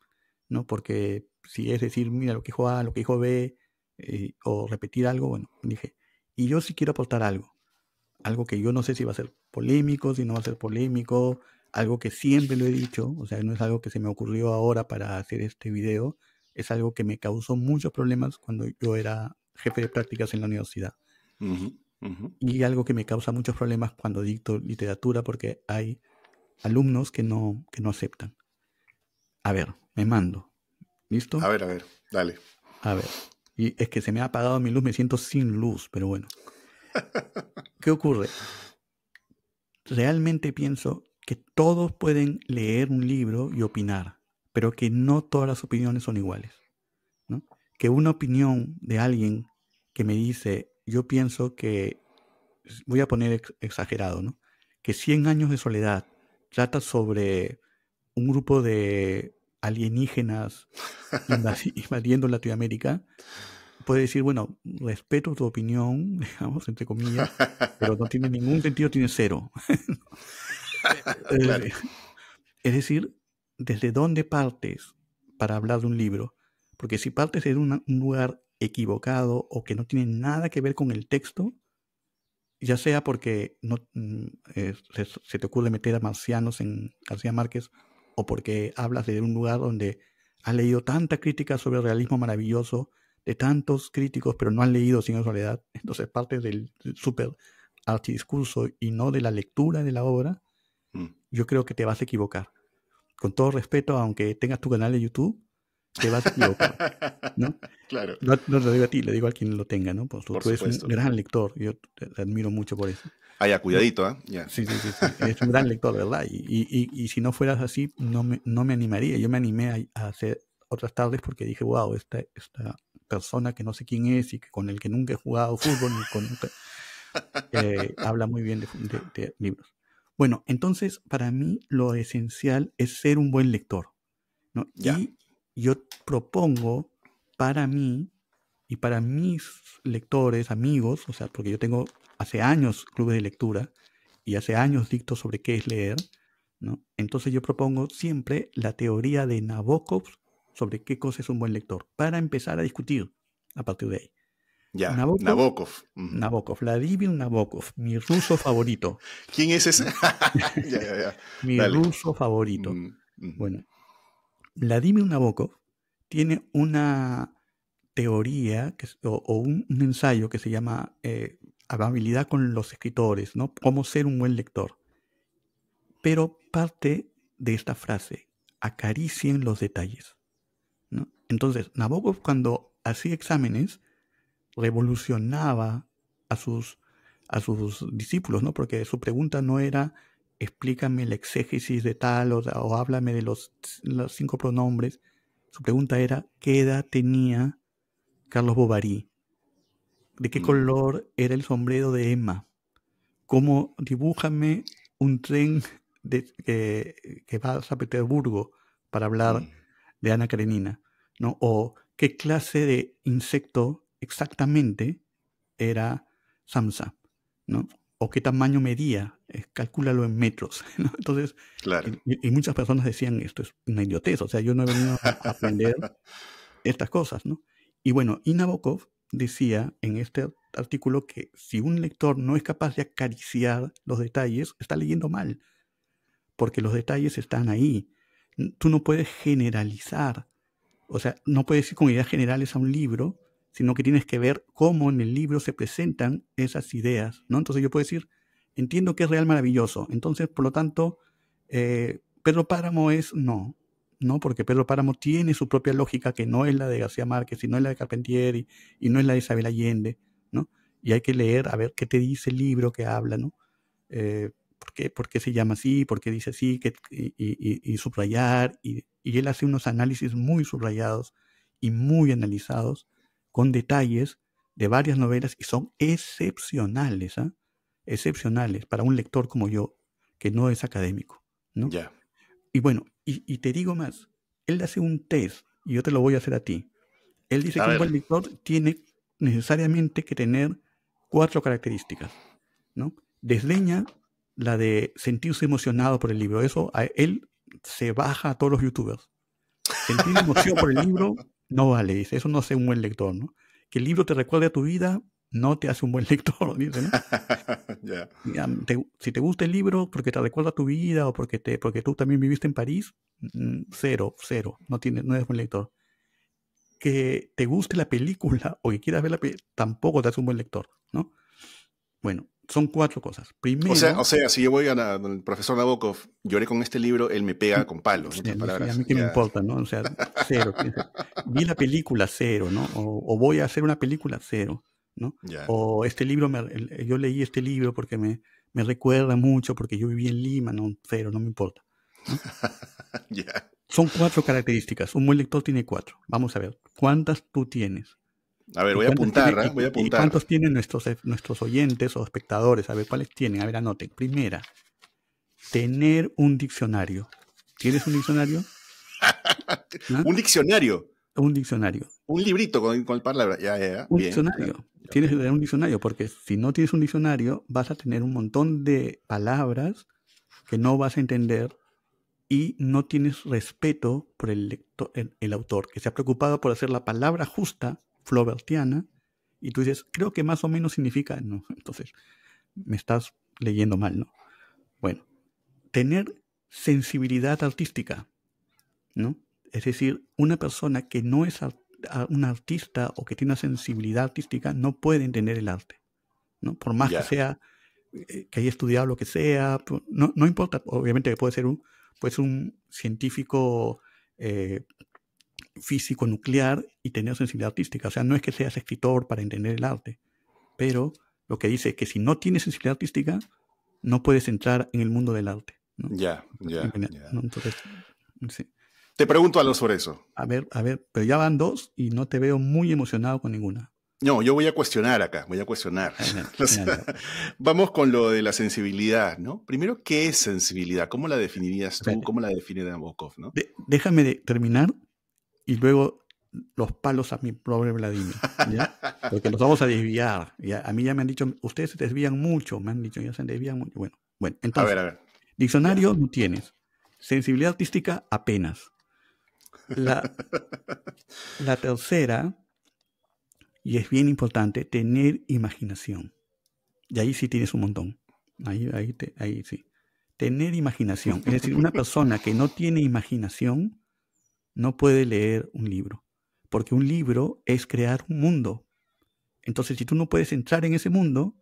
¿No? Porque si es decir, mira lo que dijo A, lo que dijo B, o repetir algo, bueno, dije, y yo sí quiero aportar algo que yo no sé si va a ser polémico, si no va a ser polémico, algo que siempre lo he dicho, o sea, no es algo que se me ocurrió ahora para hacer este video, es algo que me causó muchos problemas cuando yo era jefe de prácticas en la universidad. Y algo que me causa muchos problemas cuando dicto literatura porque hay alumnos que no aceptan. A ver, me mando. ¿Listo? A ver, dale. A ver. Y es que se me ha apagado mi luz, me siento sin luz, pero bueno. ¿Qué ocurre? Realmente pienso que todos pueden leer un libro y opinar, pero que no todas las opiniones son iguales, ¿no? Que una opinión de alguien que me dice, yo pienso que, voy a poner exagerado, ¿no? Que 100 años de soledad trata sobre un grupo de alienígenas invadiendo Latinoamérica, puede decir, bueno, respeto tu opinión, digamos, entre comillas, pero no tiene ningún sentido, tiene cero. Claro. Es decir, ¿desde dónde partes para hablar de un libro? Porque si partes de un lugar equivocado o que no tiene nada que ver con el texto, ya sea porque se te ocurre meter a marcianos en García Márquez o porque hablas de un lugar donde has leído tanta crítica sobre el realismo maravilloso de tantos críticos, pero no has leído Cien años de soledad, entonces partes del súper archidiscurso y no de la lectura de la obra, yo creo que te vas a equivocar. Con todo respeto, aunque tengas tu canal de YouTube, te vas a equivocar, ¿no? Claro. No lo digo a ti, le digo a quien lo tenga, ¿no? Pues tú eres un supuesto. gran lector, yo te admiro mucho por eso. Ya, cuidadito, ¿eh? Ya. Sí, eres un gran lector, ¿verdad? Y si no fueras así, no me animaría. Yo me animé a hacer otras tardes porque dije, wow, esta persona que no sé quién es y que con el que nunca he jugado fútbol, ni con habla muy bien de libros. Bueno, entonces para mí lo esencial es ser un buen lector. ¿no? Ya. Y yo propongo para mí y para mis lectores, amigos, o sea, porque yo tengo hace años clubes de lectura y hace años dicto sobre qué es leer, ¿no? Entonces yo propongo siempre la teoría de Nabokov sobre qué cosa es un buen lector, para empezar a discutir a partir de ahí. Ya. Nabokov, Nabokov. Vladimir Nabokov, mi ruso favorito. ¿Quién es ese? Ya. Mi Dale. ruso favorito. Ujú. Bueno, Vladimir Nabokov tiene una teoría o un ensayo que se llama Amabilidad con los escritores, ¿no? Cómo ser un buen lector. Pero parte de esta frase: acaricien los detalles, ¿no? Entonces, Nabokov, cuando hacía exámenes, revolucionaba a sus discípulos, ¿no? Porque su pregunta no era explícame la exégesis de tal o háblame de los 5 pronombres. Su pregunta era ¿qué edad tenía Carlos Bovary? ¿De qué color era el sombrero de Emma? ¿Cómo dibújame un tren que va a San Petersburgo para hablar de Ana Karenina, ¿no? O qué clase de insecto exactamente era Samsa, ¿no? O qué tamaño medía, calcúlalo en metros, ¿no? Entonces, Claro. y muchas personas decían, esto es una idiotez, o sea, yo no he venido a aprender estas cosas, ¿no? Y bueno, y Nabokov decía en este artículo que si un lector no es capaz de acariciar los detalles, está leyendo mal, porque los detalles están ahí. Tú no puedes generalizar, o sea, no puedes ir con ideas generales a un libro, sino que tienes que ver cómo en el libro se presentan esas ideas, ¿no? Entonces yo puedo decir, entiendo que es Real maravilloso, entonces, por lo tanto, Pedro Páramo es no, porque Pedro Páramo tiene su propia lógica, que no es la de García Márquez, y no es la de Carpentier, y no es la de Isabel Allende, ¿no? Y hay que leer a ver qué te dice el libro que habla, ¿no? ¿Por qué se llama así? ¿Por qué dice así? Y subrayar. Y él hace unos análisis muy subrayados y muy analizados, con detalles de varias novelas, y son excepcionales, ¿eh? Excepcionales para un lector como yo, que no es académico, ¿no? Ya. Y bueno, y te digo más, él hace un test, y yo te lo voy a hacer a ti. Él dice que un buen lector tiene necesariamente que tener 4 características, ¿no? Desdeña la de sentirse emocionado por el libro. Eso a él se baja a todos los youtubers. Sentir emoción por el libro no vale, dice. Eso no hace un buen lector, ¿no? Que el libro te recuerde a tu vida no te hace un buen lector, dice, ¿no? Yeah. Si te gusta el libro porque te recuerda a tu vida o porque tú también viviste en París, cero, no eres buen lector. Que te guste la película o que quieras ver la película, tampoco te hace un buen lector, ¿no? Bueno, son 4 cosas. Primero, o sea, si yo voy al profesor Nabokov, lloré con este libro, él me pega con palos, en otras palabras. A mí qué me importa, ¿no? O sea, 0. Vi la película, 0, ¿no? O voy a hacer una película, 0, ¿no? Yeah. O este libro, yo leí este libro porque me recuerda mucho, porque yo viví en Lima, no, 0, no me importa, ¿no? Yeah. Son 4 características. Un buen lector tiene 4. Vamos a ver, ¿cuántas tú tienes? A ver, voy a apuntar, voy a apuntar. ¿Y cuántos tienen nuestros oyentes o espectadores? A ver, ¿cuáles tienen? A ver, anoten. Primera, tener un diccionario. ¿Tienes un diccionario? ¿Ah? ¿Un diccionario? Un diccionario. Un librito con palabras. Ya. Un bien, diccionario. Claro. Tienes que tener un diccionario, porque si no tienes un diccionario, vas a tener un montón de palabras que no vas a entender y no tienes respeto por el autor, que se ha preocupado por hacer la palabra justa, flaubertiana, y tú dices, creo que más o menos significa, no, entonces me estás leyendo mal, ¿no? Bueno, tener sensibilidad artística, ¿no? Es decir, una persona que no es un artista o que tiene una sensibilidad artística no puede entender el arte, ¿no? Por más que sea, que haya estudiado lo que sea, no importa, obviamente que puede ser un científico físico nuclear y tener sensibilidad artística. O sea, no es que seas escritor para entender el arte, pero lo que dice es que si no tienes sensibilidad artística, no puedes entrar en el mundo del arte, ¿no? Ya. ¿No? Entonces, sí. Te pregunto algo sobre eso. A ver, pero ya van 2 y no te veo muy emocionado con ninguna. No, yo voy a cuestionar acá, voy a cuestionar. O sea, vamos con lo de la sensibilidad, ¿no? Primero, ¿qué es sensibilidad? ¿Cómo la definirías O sea, tú? ¿Cómo la define Nabokov, no? déjame terminar y luego los palos a mi pobre Vladimir, ¿ya? Porque los vamos a desviar. ¿Ya? A mí ya me han dicho, ustedes se desvían mucho, me han dicho, ya se desvían mucho. Bueno, entonces, A ver, diccionario ya. no tienes. Sensibilidad artística apenas. La, la tercera, y es bien importante, tener imaginación. Y ahí sí tienes un montón. Ahí sí. Tener imaginación. Es decir, una persona que no tiene imaginación no puede leer un libro. Porque un libro es crear un mundo. Entonces, si tú no puedes entrar en ese mundo,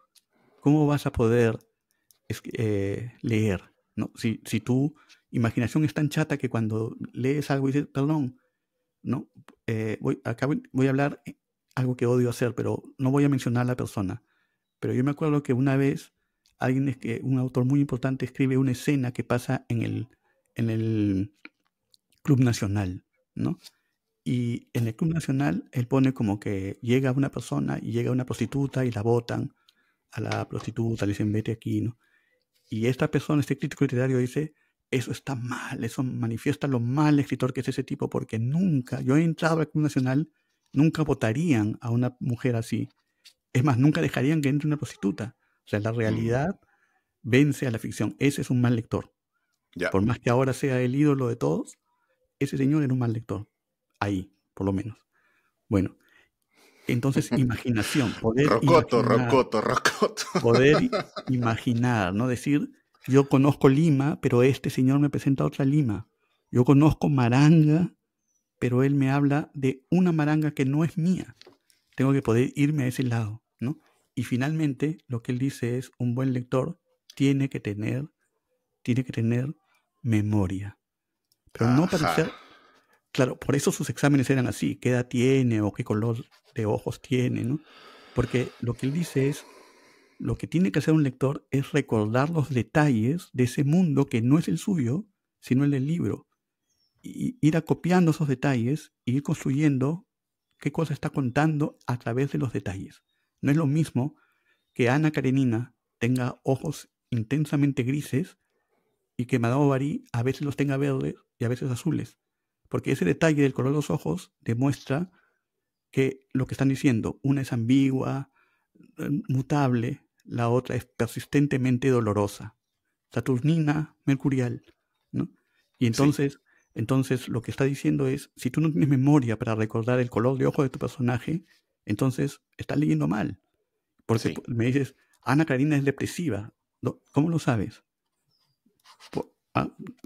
¿cómo vas a poder leer? ¿No? Si tu imaginación es tan chata que cuando lees algo dices, perdón, ¿no? Acá voy a hablar algo que odio hacer, pero no voy a mencionar a la persona. Pero yo me acuerdo que una vez un autor muy importante escribe una escena que pasa en el Club Nacional, ¿no? Y en el Club Nacional él pone como que llega una persona y llega una prostituta y la botan a la prostituta, le dicen vete aquí, ¿no? Y esta persona, este crítico literario dice, eso está mal, eso manifiesta lo mal escritor que es ese tipo, porque nunca, yo he entrado al Club Nacional, nunca votarían a una mujer así. Es más, nunca dejarían que entre una prostituta. O sea, la realidad vence a la ficción. Ese es un mal lector. Ya. Por más que ahora sea el ídolo de todos, ese señor era un mal lector. Ahí, por lo menos. Bueno, entonces imaginación, Rocoto. poder imaginar, ¿no? Decir, yo conozco Lima, pero este señor me presenta otra Lima. Yo conozco Maranga, pero él me habla de una Maranga que no es mía. Tengo que poder irme a ese lado, ¿no? Y finalmente, lo que él dice es, un buen lector tiene que tener memoria. Pero no Ajá. parecer, claro, por eso sus exámenes eran así, qué edad tiene o qué color de ojos tiene, ¿no? Porque lo que él dice es, lo que tiene que hacer un lector es recordar los detalles de ese mundo que no es el suyo, sino el del libro. Y ir acopiando esos detalles y ir construyendo qué cosa está contando a través de los detalles. No es lo mismo que Ana Karenina tenga ojos intensamente grises y que Madame Bovary a veces los tenga verdes y a veces azules. Porque ese detalle del color de los ojos demuestra que lo que están diciendo, una es ambigua, mutable, la otra es persistentemente dolorosa. Saturnina, mercurial, ¿no? Y Sí. entonces lo que está diciendo es, si tú no tienes memoria para recordar el color de ojo de tu personaje, entonces estás leyendo mal. Porque Sí. me dices, Ana Karina es depresiva. ¿Cómo lo sabes?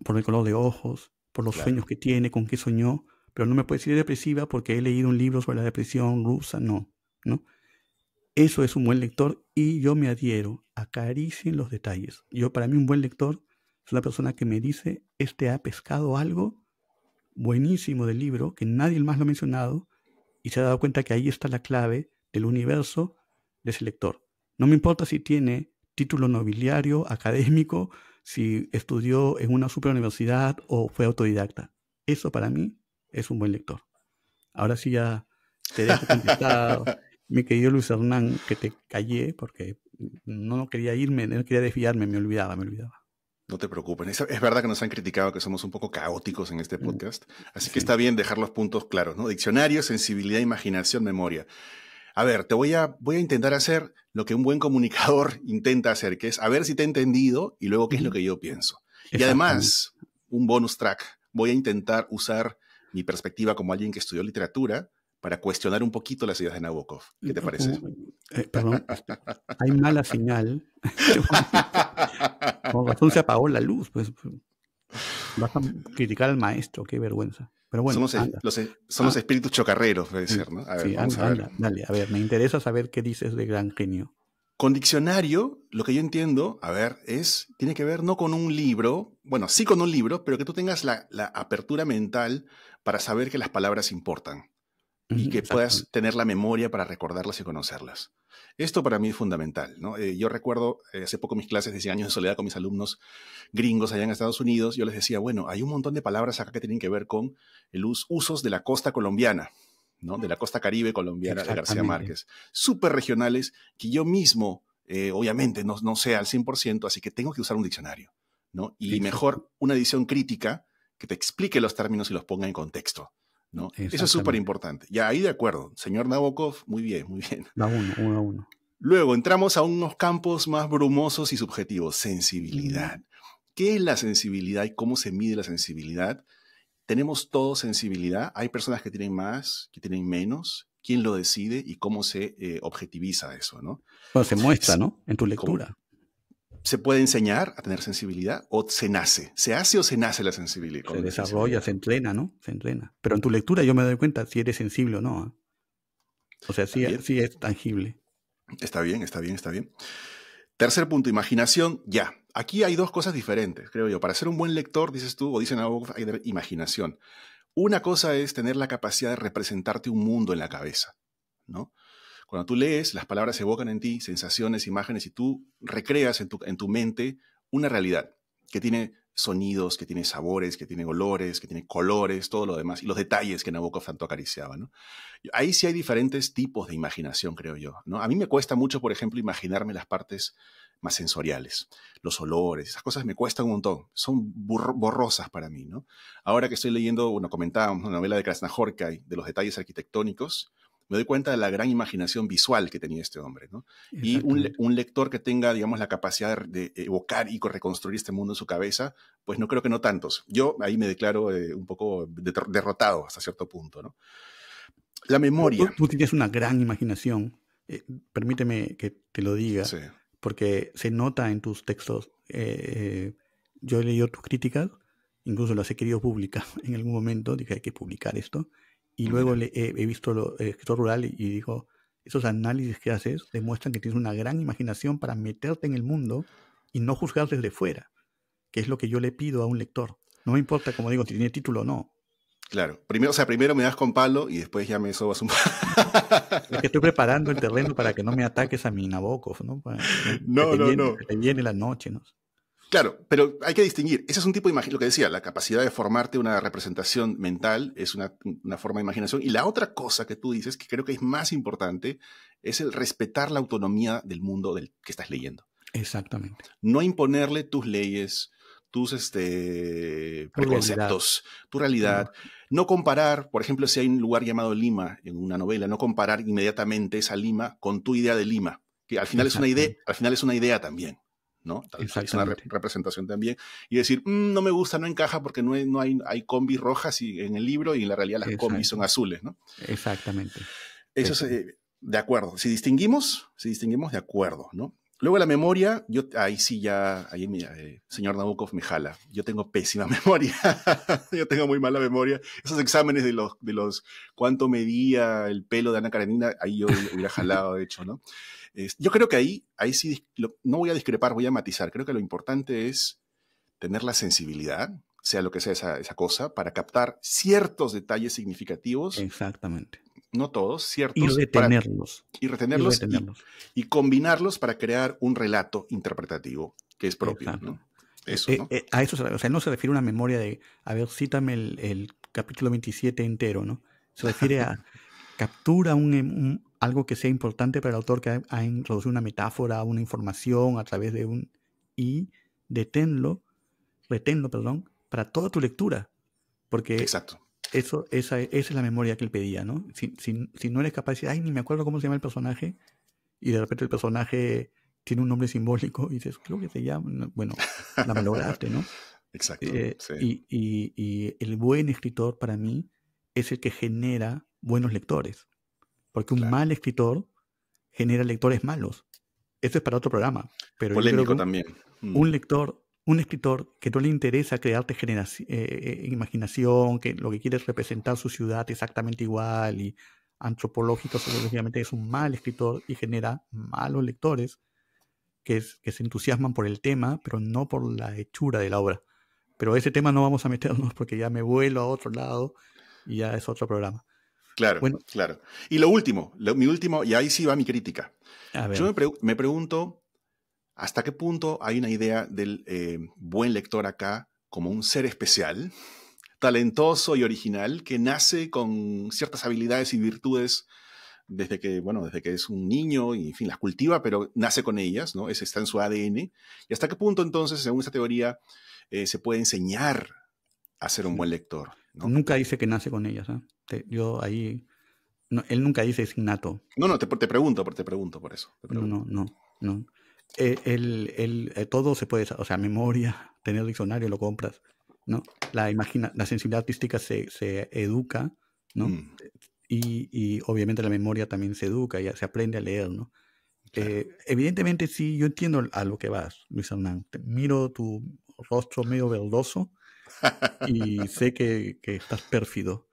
Por el color de ojos, por los Claro. sueños que tiene, con qué soñó, pero no me puedes decir depresiva porque he leído un libro sobre la depresión rusa, no, ¿no? Eso es un buen lector y yo me adhiero, acaricien los detalles. Para mí un buen lector es una persona que me dice, este ha pescado algo buenísimo del libro, que nadie más lo ha mencionado, y se ha dado cuenta que ahí está la clave del universo de ese lector. No me importa si tiene título nobiliario, académico, si estudió en una superuniversidad o fue autodidacta. Eso para mí es un buen lector. Ahora sí ya te dejo contestar, mi querido Luis Hernán, que te callé porque no quería irme, no quería desviarme, me olvidaba. No te preocupes. Es verdad que nos han criticado que somos un poco caóticos en este podcast, así que está bien dejar los puntos claros, ¿no? Diccionario, sensibilidad, imaginación, memoria. A ver, voy a intentar hacer lo que un buen comunicador intenta hacer, que es a ver si te he entendido y luego qué es lo que yo pienso. Y Exactamente. además, un bonus track, voy a intentar usar mi perspectiva como alguien que estudió literatura para cuestionar un poquito las ideas de Nabokov. ¿Qué te parece? Perdón, hay mala señal. Con razón se apagó la luz, pues vas a criticar al maestro, qué vergüenza. Pero Son bueno, los, anda. son los espíritus chocarreros, debe ser, ¿no? A ver, Sí, vamos a ver. anda, dale. A ver, me interesa saber qué dices de Gran Genio. Con diccionario, lo que yo entiendo, a ver, tiene que ver no con un libro, bueno, sí con un libro, pero que tú tengas la apertura mental para saber que las palabras importan y que puedas tener la memoria para recordarlas y conocerlas. Esto para mí es fundamental, ¿no? Yo recuerdo hace poco mis clases de 100 años de soledad con mis alumnos gringos allá en Estados Unidos. Yo les decía, bueno, hay un montón de palabras acá que tienen que ver con los usos de la costa colombiana, ¿no? De la costa caribe colombiana de García Exactamente. Márquez. Súper regionales que yo mismo, obviamente, no sé al 100%, así que tengo que usar un diccionario, ¿no? Y Exacto. mejor una edición crítica que te explique los términos y los ponga en contexto, ¿no? Eso es súper Exactamente. importante. Ya, ahí de acuerdo. Señor Nabokov, muy bien, muy bien. Va uno a uno. Luego entramos a unos campos más brumosos y subjetivos. Sensibilidad. ¿Qué es la sensibilidad y cómo se mide la sensibilidad? ¿Tenemos todos sensibilidad? ¿Hay personas que tienen más, que tienen menos? ¿Quién lo decide y cómo se objetiviza eso, ¿no? Bueno, se muestra, ¿no? En tu ¿Cómo, lectura. ¿Se puede enseñar a tener sensibilidad o se nace? ¿Se hace o se nace la sensibilidad, Se con la desarrolla, sensibilidad? se entrena, ¿no? Se entrena. Pero en tu lectura yo me doy cuenta si eres sensible o no. O sea, sí, Bien, sí es tangible. está bien, está bien, está bien. Tercer punto, imaginación, ya. Aquí hay dos cosas diferentes, creo yo. Para ser un buen lector, dices tú, o dicen algo, hay imaginación. Una cosa es tener la capacidad de representarte un mundo en la cabeza, ¿no? Cuando tú lees, las palabras evocan en ti sensaciones, imágenes, y tú recreas en tu mente una realidad que tiene sonidos, que tiene sabores, que tiene olores, que tiene colores, todo lo demás, y los detalles que Nabokov tanto acariciaba, ¿no? Ahí sí hay diferentes tipos de imaginación, creo yo, ¿no? A mí me cuesta mucho, por ejemplo, imaginarme las partes más sensoriales, los olores, esas cosas me cuestan un montón, son borrosas para mí, ¿no? Ahora que estoy leyendo, bueno, comentábamos una novela de Krasznahorkai, de los detalles arquitectónicos, me doy cuenta de la gran imaginación visual que tenía este hombre, ¿no? Y Exactamente. un lector que tenga, digamos, la capacidad de evocar y reconstruir este mundo en su cabeza, pues no creo que no tantos. Yo ahí me declaro un poco derrotado hasta cierto punto, ¿no? La Pero memoria. tú tienes una gran imaginación. Permíteme que te lo diga, Sí. porque se nota en tus textos. Yo he leído tus críticas, incluso las he querido publicar en algún momento, dije hay que publicar esto, y luego Mira, he visto el escritor rural y dijo, esos análisis que haces demuestran que tienes una gran imaginación para meterte en el mundo y no juzgar desde fuera, que es lo que yo le pido a un lector. No me importa, como digo, si tiene título o no. claro. Primero, o sea, primero me das con palo y después ya me sobas un Es que estoy preparando el terreno para que no me ataques a mi Nabokov, ¿no? No, no, no. Se te viene la noche, ¿no? Claro, pero hay que distinguir. Ese es un tipo de imaginación, lo que decía, la capacidad de formarte una representación mental es una forma de imaginación. Y la otra cosa que tú dices, que creo que es más importante, es el respetar la autonomía del mundo del que estás leyendo. Exactamente. No imponerle tus leyes, tus Tu realidad. preconceptos, tu realidad. No comparar, por ejemplo, si hay un lugar llamado Lima en una novela, no comparar inmediatamente esa Lima con tu idea de Lima, que al final es una idea, Exactamente. al final es una idea también, ¿no? Es una Exactamente. representación también. Y decir, no me gusta, no encaja porque hay combis rojas en el libro y en la realidad las combis son Exacto. azules, ¿no? Exactamente. Eso es, Eso. de acuerdo. Si distinguimos, de acuerdo, ¿no? Luego la memoria, ahí sí ya, ahí señor Nabokov me jala. Yo tengo pésima memoria. Yo tengo muy mala memoria. Esos exámenes de los cuánto medía el pelo de Ana Karenina, ahí yo hubiera jalado, de hecho, ¿no? Yo creo que ahí sí, no voy a discrepar, voy a matizar. Creo que lo importante es tener la sensibilidad, sea lo que sea esa cosa, para captar ciertos detalles significativos, Exactamente. no todos, Y ciertos, retenerlos. y Y retenerlos retenerlos. y combinarlos para crear un relato interpretativo que es propio, Exacto. ¿no? Eso, ¿no? A eso, o sea, no se refiere a una memoria de, a ver, cítame el capítulo 27 entero, ¿no? Se refiere a captura algo que sea importante para el autor, que ha introducido una metáfora, una información a través de y reténlo, perdón, para toda tu lectura, porque Exacto. esa es la memoria que él pedía, ¿no? Si no eres capaz de decir, ay, ni me acuerdo cómo se llama el personaje, y de repente el personaje tiene un nombre simbólico, y dices, creo que se llama, bueno, la malograste, ¿no? Exacto, sí. Y el buen escritor para mí es el que genera buenos lectores, porque un Claro. mal escritor genera lectores malos. Eso es para otro programa, pero yo creo Polémico que también. un escritor que no le interesa crearte imaginación, que lo que quiere es representar su ciudad exactamente igual y antropológico, sociológicamente, es un mal escritor y genera malos lectores que se entusiasman por el tema, pero no por la hechura de la obra. Pero ese tema no vamos a meternos porque ya me vuelo a otro lado y ya es otro programa. Claro, Bueno, claro. Y lo último, mi último, y ahí sí va mi crítica. a Yo ver, me pregunto hasta qué punto hay una idea del buen lector acá como un ser especial, talentoso y original que nace con ciertas habilidades y virtudes desde que es un niño y, en fin, las cultiva, pero nace con ellas, ¿no? Ese está en su ADN. ¿Y hasta qué punto, entonces, según esta teoría, se puede enseñar a ser un Sí. buen lector, ¿no? Nunca dice que nace con ellas, ¿eh? Yo ahí... No, él nunca dice es innato. No, te pregunto por eso. Te pregunto. No. Todo se puede, o sea, memoria, tener diccionario, lo compras, ¿no? La sensibilidad artística se educa, ¿no? Mm, Y obviamente la memoria también se educa, ya se aprende a leer, ¿no? claro. Evidentemente sí, yo entiendo a lo que vas, Luis Hernán. Miro tu rostro medio verdoso y sé que estás pérfido.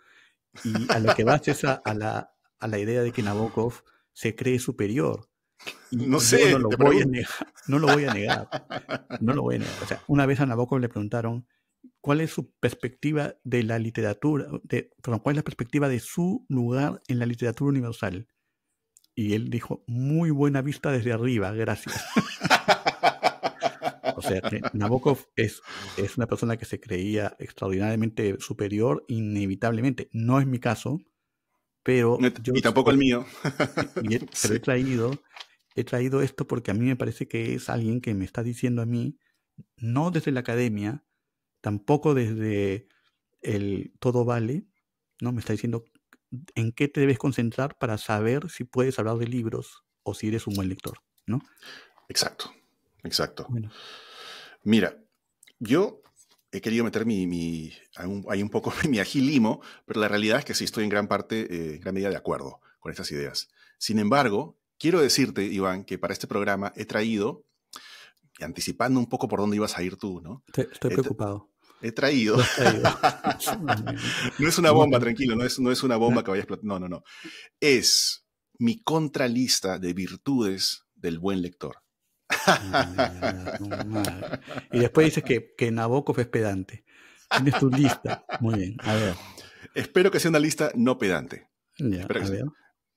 Y a lo que vas es a la idea de que Nabokov se cree superior. No Y yo no sé, lo te voy a pregunto. negar, no lo voy a negar, no lo voy a negar. O sea, una vez a Nabokov le preguntaron cuál es su perspectiva de la literatura, cuál es la perspectiva de su lugar en la literatura universal. Y él dijo, muy buena vista desde arriba, gracias. O sea, que Nabokov es una persona que se creía extraordinariamente superior, inevitablemente. No es mi caso, pero yo Y tampoco el mío. pero Sí. he traído esto porque a mí me parece que es alguien que me está diciendo a mí, no desde la academia, tampoco desde el todo vale, ¿no? Me está diciendo en qué te debes concentrar para saber si puedes hablar de libros o si eres un buen lector, ¿no? Exacto. Bueno, Mira, yo he querido meter ahí un poco mi agilimo, pero la realidad es que sí estoy en gran medida de acuerdo con estas ideas. Sin embargo, quiero decirte, Iván, que para este programa he traído, y anticipando un poco por dónde ibas a ir tú, ¿no? estoy He, tra- preocupado. he traído, ¿Qué has traído? no es una Vamos bomba, tranquilo, no es una bomba que vaya a explotar, no. Es mi contralista de virtudes del buen lector. Y después dices que Nabokov es pedante. Tienes tu lista. Muy bien, a ver. Espero que sea una lista no pedante. Ya, Espero que a sea. ver.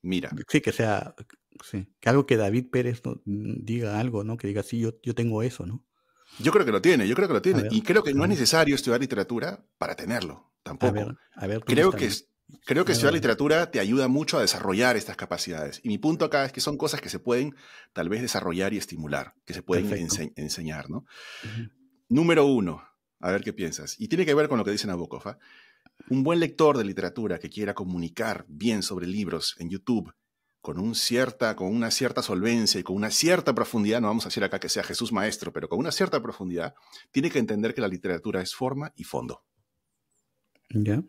Mira, Sí, que algo que David Pérez diga algo, ¿no? Que diga, sí, yo tengo eso, ¿no? yo creo que lo tiene. A ver, Y creo que a no es ver, necesario estudiar literatura para tenerlo, tampoco. a ver tu Creo lista. que, creo que A estudiar ver. literatura te ayuda mucho a desarrollar estas capacidades. Y mi punto acá es que son cosas que se pueden tal vez desarrollar y estimular, que se pueden Perfecto. enseñar, ¿no? Ujú. Número uno, a ver qué piensas. Y tiene que ver con lo que dice Nabokov, ¿ah? Un buen lector de literatura que quiera comunicar bien sobre libros en YouTube con una cierta solvencia y con una cierta profundidad, no vamos a decir acá que sea Jesús maestro, pero con una cierta profundidad, tiene que entender que la literatura es forma y fondo. Ya.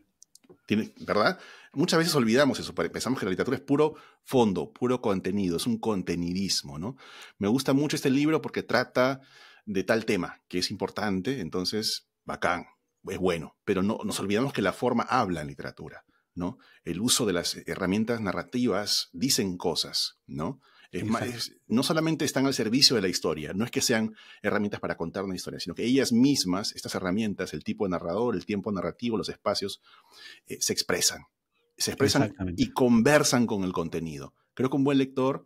¿Verdad? Muchas veces olvidamos eso, pensamos que la literatura es puro fondo, puro contenido, es un contenidismo, ¿no? Me gusta mucho este libro porque trata de tal tema que es importante, entonces, bacán, es bueno, pero no nos olvidamos que la forma habla en literatura, ¿no? El uso de las herramientas narrativas dicen cosas, ¿no? Exacto. No solamente están al servicio de la historia, no es que sean herramientas para contar una historia, sino que ellas mismas, estas herramientas, el tipo de narrador, el tiempo narrativo, los espacios, se expresan Exactamente. y conversan con el contenido. Creo que un buen lector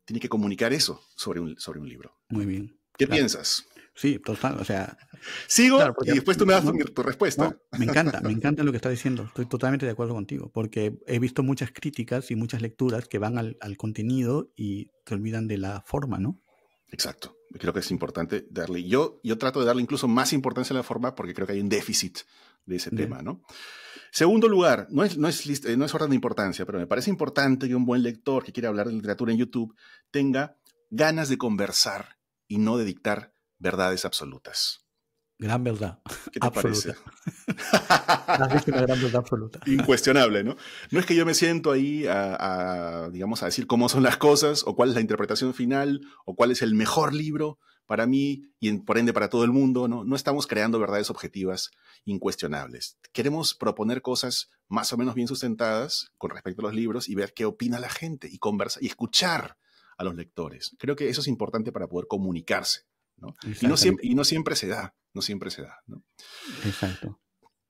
tiene que comunicar eso sobre un libro. Muy bien. ¿Qué Claro. piensas? Sí, total. O sea, claro, ¿Sigo? porque Y después tú me das no, tu respuesta. me encanta lo que estás diciendo. Estoy totalmente de acuerdo contigo, porque he visto muchas críticas y muchas lecturas que van al contenido y se olvidan de la forma, ¿no? Exacto. Creo que es importante darle. Yo trato de darle incluso más importancia a la forma porque creo que hay un déficit de ese Ya. tema, ¿no? Segundo lugar, no es orden de importancia, pero me parece importante que un buen lector que quiere hablar de literatura en YouTube tenga ganas de conversar y no de dictar verdades absolutas. Gran verdad. ¿Qué te parece? Absoluta. Has dicho una gran verdad absoluta. Incuestionable, ¿no? No es que yo me siento ahí digamos, a decir cómo son las cosas, o cuál es la interpretación final, o cuál es el mejor libro para mí y por ende para todo el mundo, ¿no? No estamos creando verdades objetivas incuestionables. Queremos proponer cosas más o menos bien sustentadas con respecto a los libros y ver qué opina la gente y conversar y escuchar a los lectores. Creo que eso es importante para poder comunicarse, ¿no? Exactamente. Y no siempre se da, ¿no? Exacto.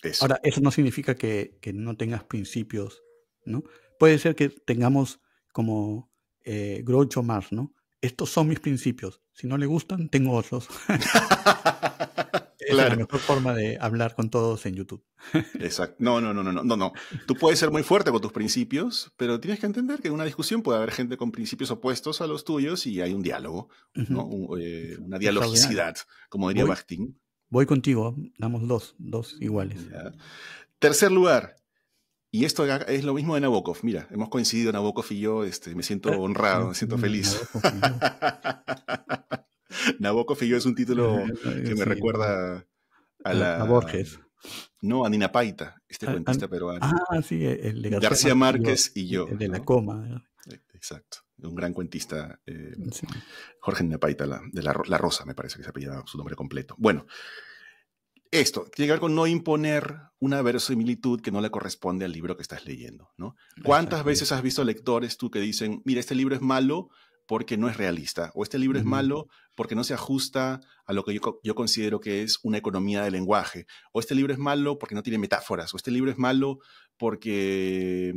Eso. Ahora, eso no significa que no tengas principios, ¿no? Puede ser que tengamos como Groucho Marx, ¿no? Estos son mis principios. Si no le gustan, tengo otros. Esa es la Claro. mejor forma de hablar con todos en YouTube. Exacto. No. Tú puedes ser muy fuerte con tus principios, pero tienes que entender que en una discusión puede haber gente con principios opuestos a los tuyos y hay un diálogo, ¿no? Ujú. Una Extraordinario. dialogicidad, como diría Voy, Bakhtin. voy contigo, damos dos iguales. ¿Ya? Tercer lugar, y esto es lo mismo de Nabokov. Mira, hemos coincidido Nabokov y yo, me siento honrado, me siento feliz. Nabokov y yo. Nabokov y yo es un título que me Sí, recuerda a a Borges. no, a Nina Paita, este Ah, cuentista peruano. sí, el de García Márquez y yo, el de la ¿no? coma. Exacto. Un gran cuentista, Sí. Jorge Nina Paita, de la Rosa, me parece que se apellida su nombre completo. Bueno, esto tiene que ver con no imponer una verosimilitud que no le corresponde al libro que estás leyendo, ¿no? ¿Cuántas veces has visto lectores tú que dicen, mira, este libro es malo porque no es realista, o este libro es malo porque no se ajusta a lo que yo considero que es una economía del lenguaje, o este libro es malo porque no tiene metáforas, o este libro es malo porque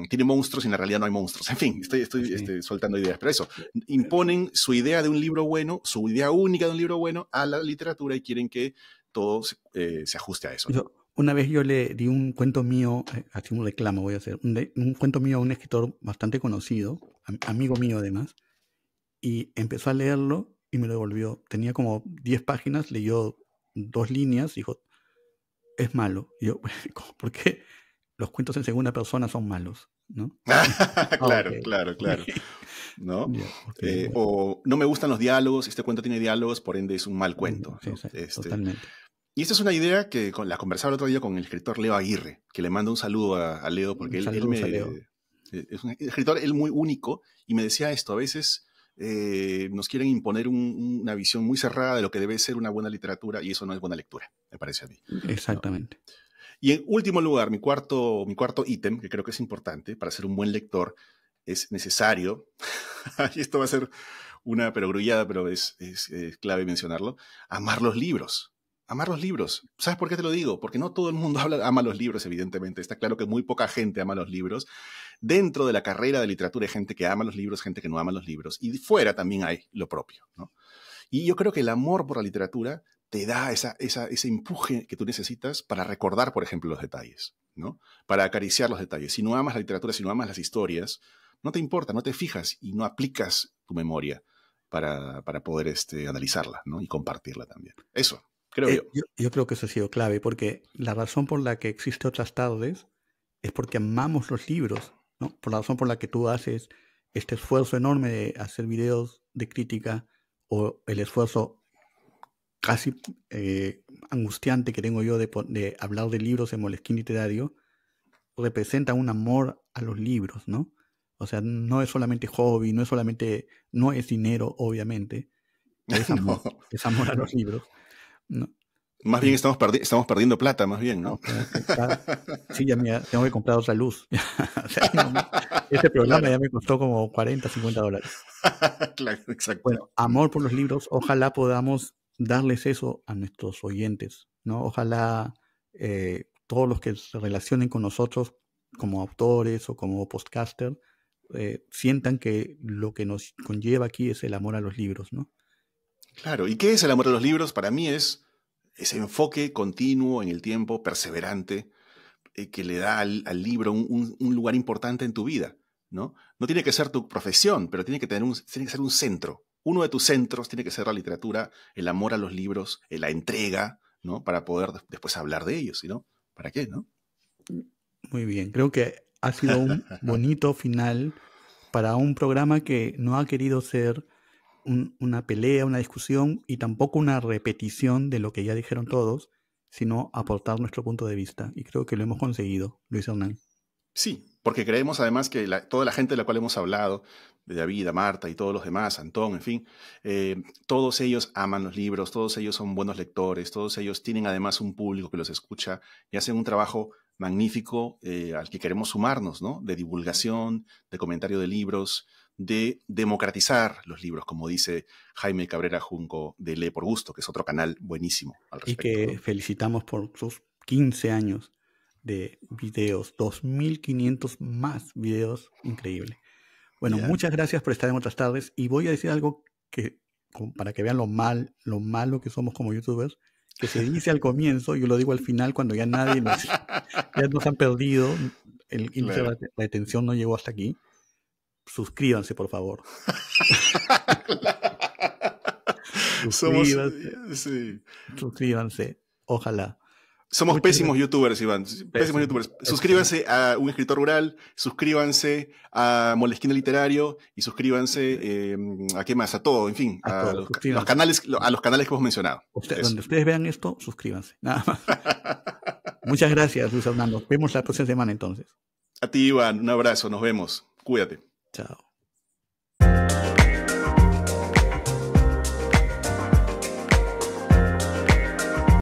tiene monstruos y en la realidad no hay monstruos? En fin, estoy soltando ideas, pero eso, imponen su idea de un libro bueno, su idea única de un libro bueno a la literatura y quieren que todo se ajuste a eso, ¿no? Una vez yo le di un cuento mío, así un reclamo voy a hacer, un cuento mío a un escritor bastante conocido, amigo mío además, y empezó a leerlo y me lo devolvió. Tenía como 10 páginas, leyó 2 líneas, dijo, es malo. Y yo, ¿por qué los cuentos en segunda persona son malos? ¿No? Claro, Okay. claro. ¿No? Yeah, okay, bueno. O no me gustan los diálogos, este cuento tiene diálogos, por ende es un mal cuento, Sí, ¿no? sí, totalmente. Y esta es una idea que la conversaba el otro día con el escritor Leo Aguirre, que le mando un saludo a Leo, porque Saludos a Leo. Es un escritor él muy único, y me decía esto, a veces nos quieren imponer una visión muy cerrada de lo que debe ser una buena literatura, y eso no es buena lectura, me parece a mí. Exactamente. ¿No? Y en último lugar, mi cuarto ítem, que creo que es importante para ser un buen lector, es necesario, y esto va a ser una perogrullada, pero es clave mencionarlo, amar los libros. Amar los libros. ¿Sabes por qué te lo digo? Porque no todo el mundo ama los libros, evidentemente. Está claro que muy poca gente ama los libros. Dentro de la carrera de literatura hay gente que ama los libros, gente que no ama los libros. Y fuera también hay lo propio, ¿no? Y yo creo que el amor por la literatura te da ese empuje que tú necesitas para recordar, por ejemplo, los detalles, ¿no? Para acariciar los detalles. Si no amas la literatura, si no amas las historias, no te importa, no te fijas y no aplicas tu memoria para poder analizarla, ¿no? Y compartirla también. Eso, creo yo. Yo creo que eso ha sido clave, porque la razón por la que existe Otras Tardes es porque amamos los libros, ¿no? Por la razón por la que tú haces este esfuerzo enorme de hacer videos de crítica, o el esfuerzo casi angustiante que tengo yo de hablar de libros en Moleskine Literario, representa un amor a los libros, ¿no? O sea, no es solamente hobby, no es dinero, obviamente, es amor, No. es amor a los libros, ¿no? Más bien estamos perdiendo plata, más bien, ¿no? Sí, ya mira, tengo que comprar otra luz. O sea, este programa Claro. ya me costó como $40, $50. Claro, exacto. Bueno, amor por los libros, ojalá podamos darles eso a nuestros oyentes, ¿no? Ojalá todos los que se relacionen con nosotros como autores o como podcaster sientan que lo que nos conlleva aquí es el amor a los libros, ¿no? Claro, ¿y qué es el amor a los libros? Para mí es ese enfoque continuo en el tiempo, perseverante, que le da al libro un lugar importante en tu vida, ¿no? No tiene que ser tu profesión, pero tiene que ser un centro. Uno de tus centros tiene que ser la literatura, el amor a los libros, la entrega, ¿no? Para poder después hablar de ellos, ¿no? ¿Para qué, no? Muy bien, creo que ha sido un bonito final para un programa que no ha querido ser una pelea, una discusión y tampoco una repetición de lo que ya dijeron todos, sino aportar nuestro punto de vista. Y creo que lo hemos conseguido, Luis Hernán. Sí, porque creemos además que toda la gente de la cual hemos hablado, de David, a Marta y todos los demás, Antón, en fin, todos ellos aman los libros, todos ellos son buenos lectores, todos ellos tienen además un público que los escucha y hacen un trabajo magnífico al que queremos sumarnos, ¿no? De divulgación, de comentario de libros, de democratizar los libros, como dice Jaime Cabrera Junco de Lee por Gusto, que es otro canal buenísimo al respecto. Y que ¿no? felicitamos por sus 15 años de videos, 2.500 más videos, increíble. Bueno, muchas gracias por estar en Otras Tardes y voy a decir algo que para que vean lo malo que somos como youtubers, que se dice al comienzo, yo lo digo al final cuando ya ya nos han perdido, el índice Claro. de retención no llegó hasta aquí. Suscríbanse, por favor. Somos, Suscríbanse, sí. suscríbanse. Ojalá. Somos Muchas pésimos youtubers, Iván. Pésimos gracias. youtubers. Suscríbanse a Un Escritor Rural, suscríbanse a Moleskine Literario y suscríbanse ¿a qué más? A todo, en fin, A a todos, los suscríbanse. canales, a los canales que hemos mencionado. Eso. Donde ustedes vean esto, suscríbanse. Nada más. Muchas gracias, Luis Hernando. Nos vemos la próxima semana entonces. A ti, Iván, un abrazo, nos vemos. Cuídate. Chao.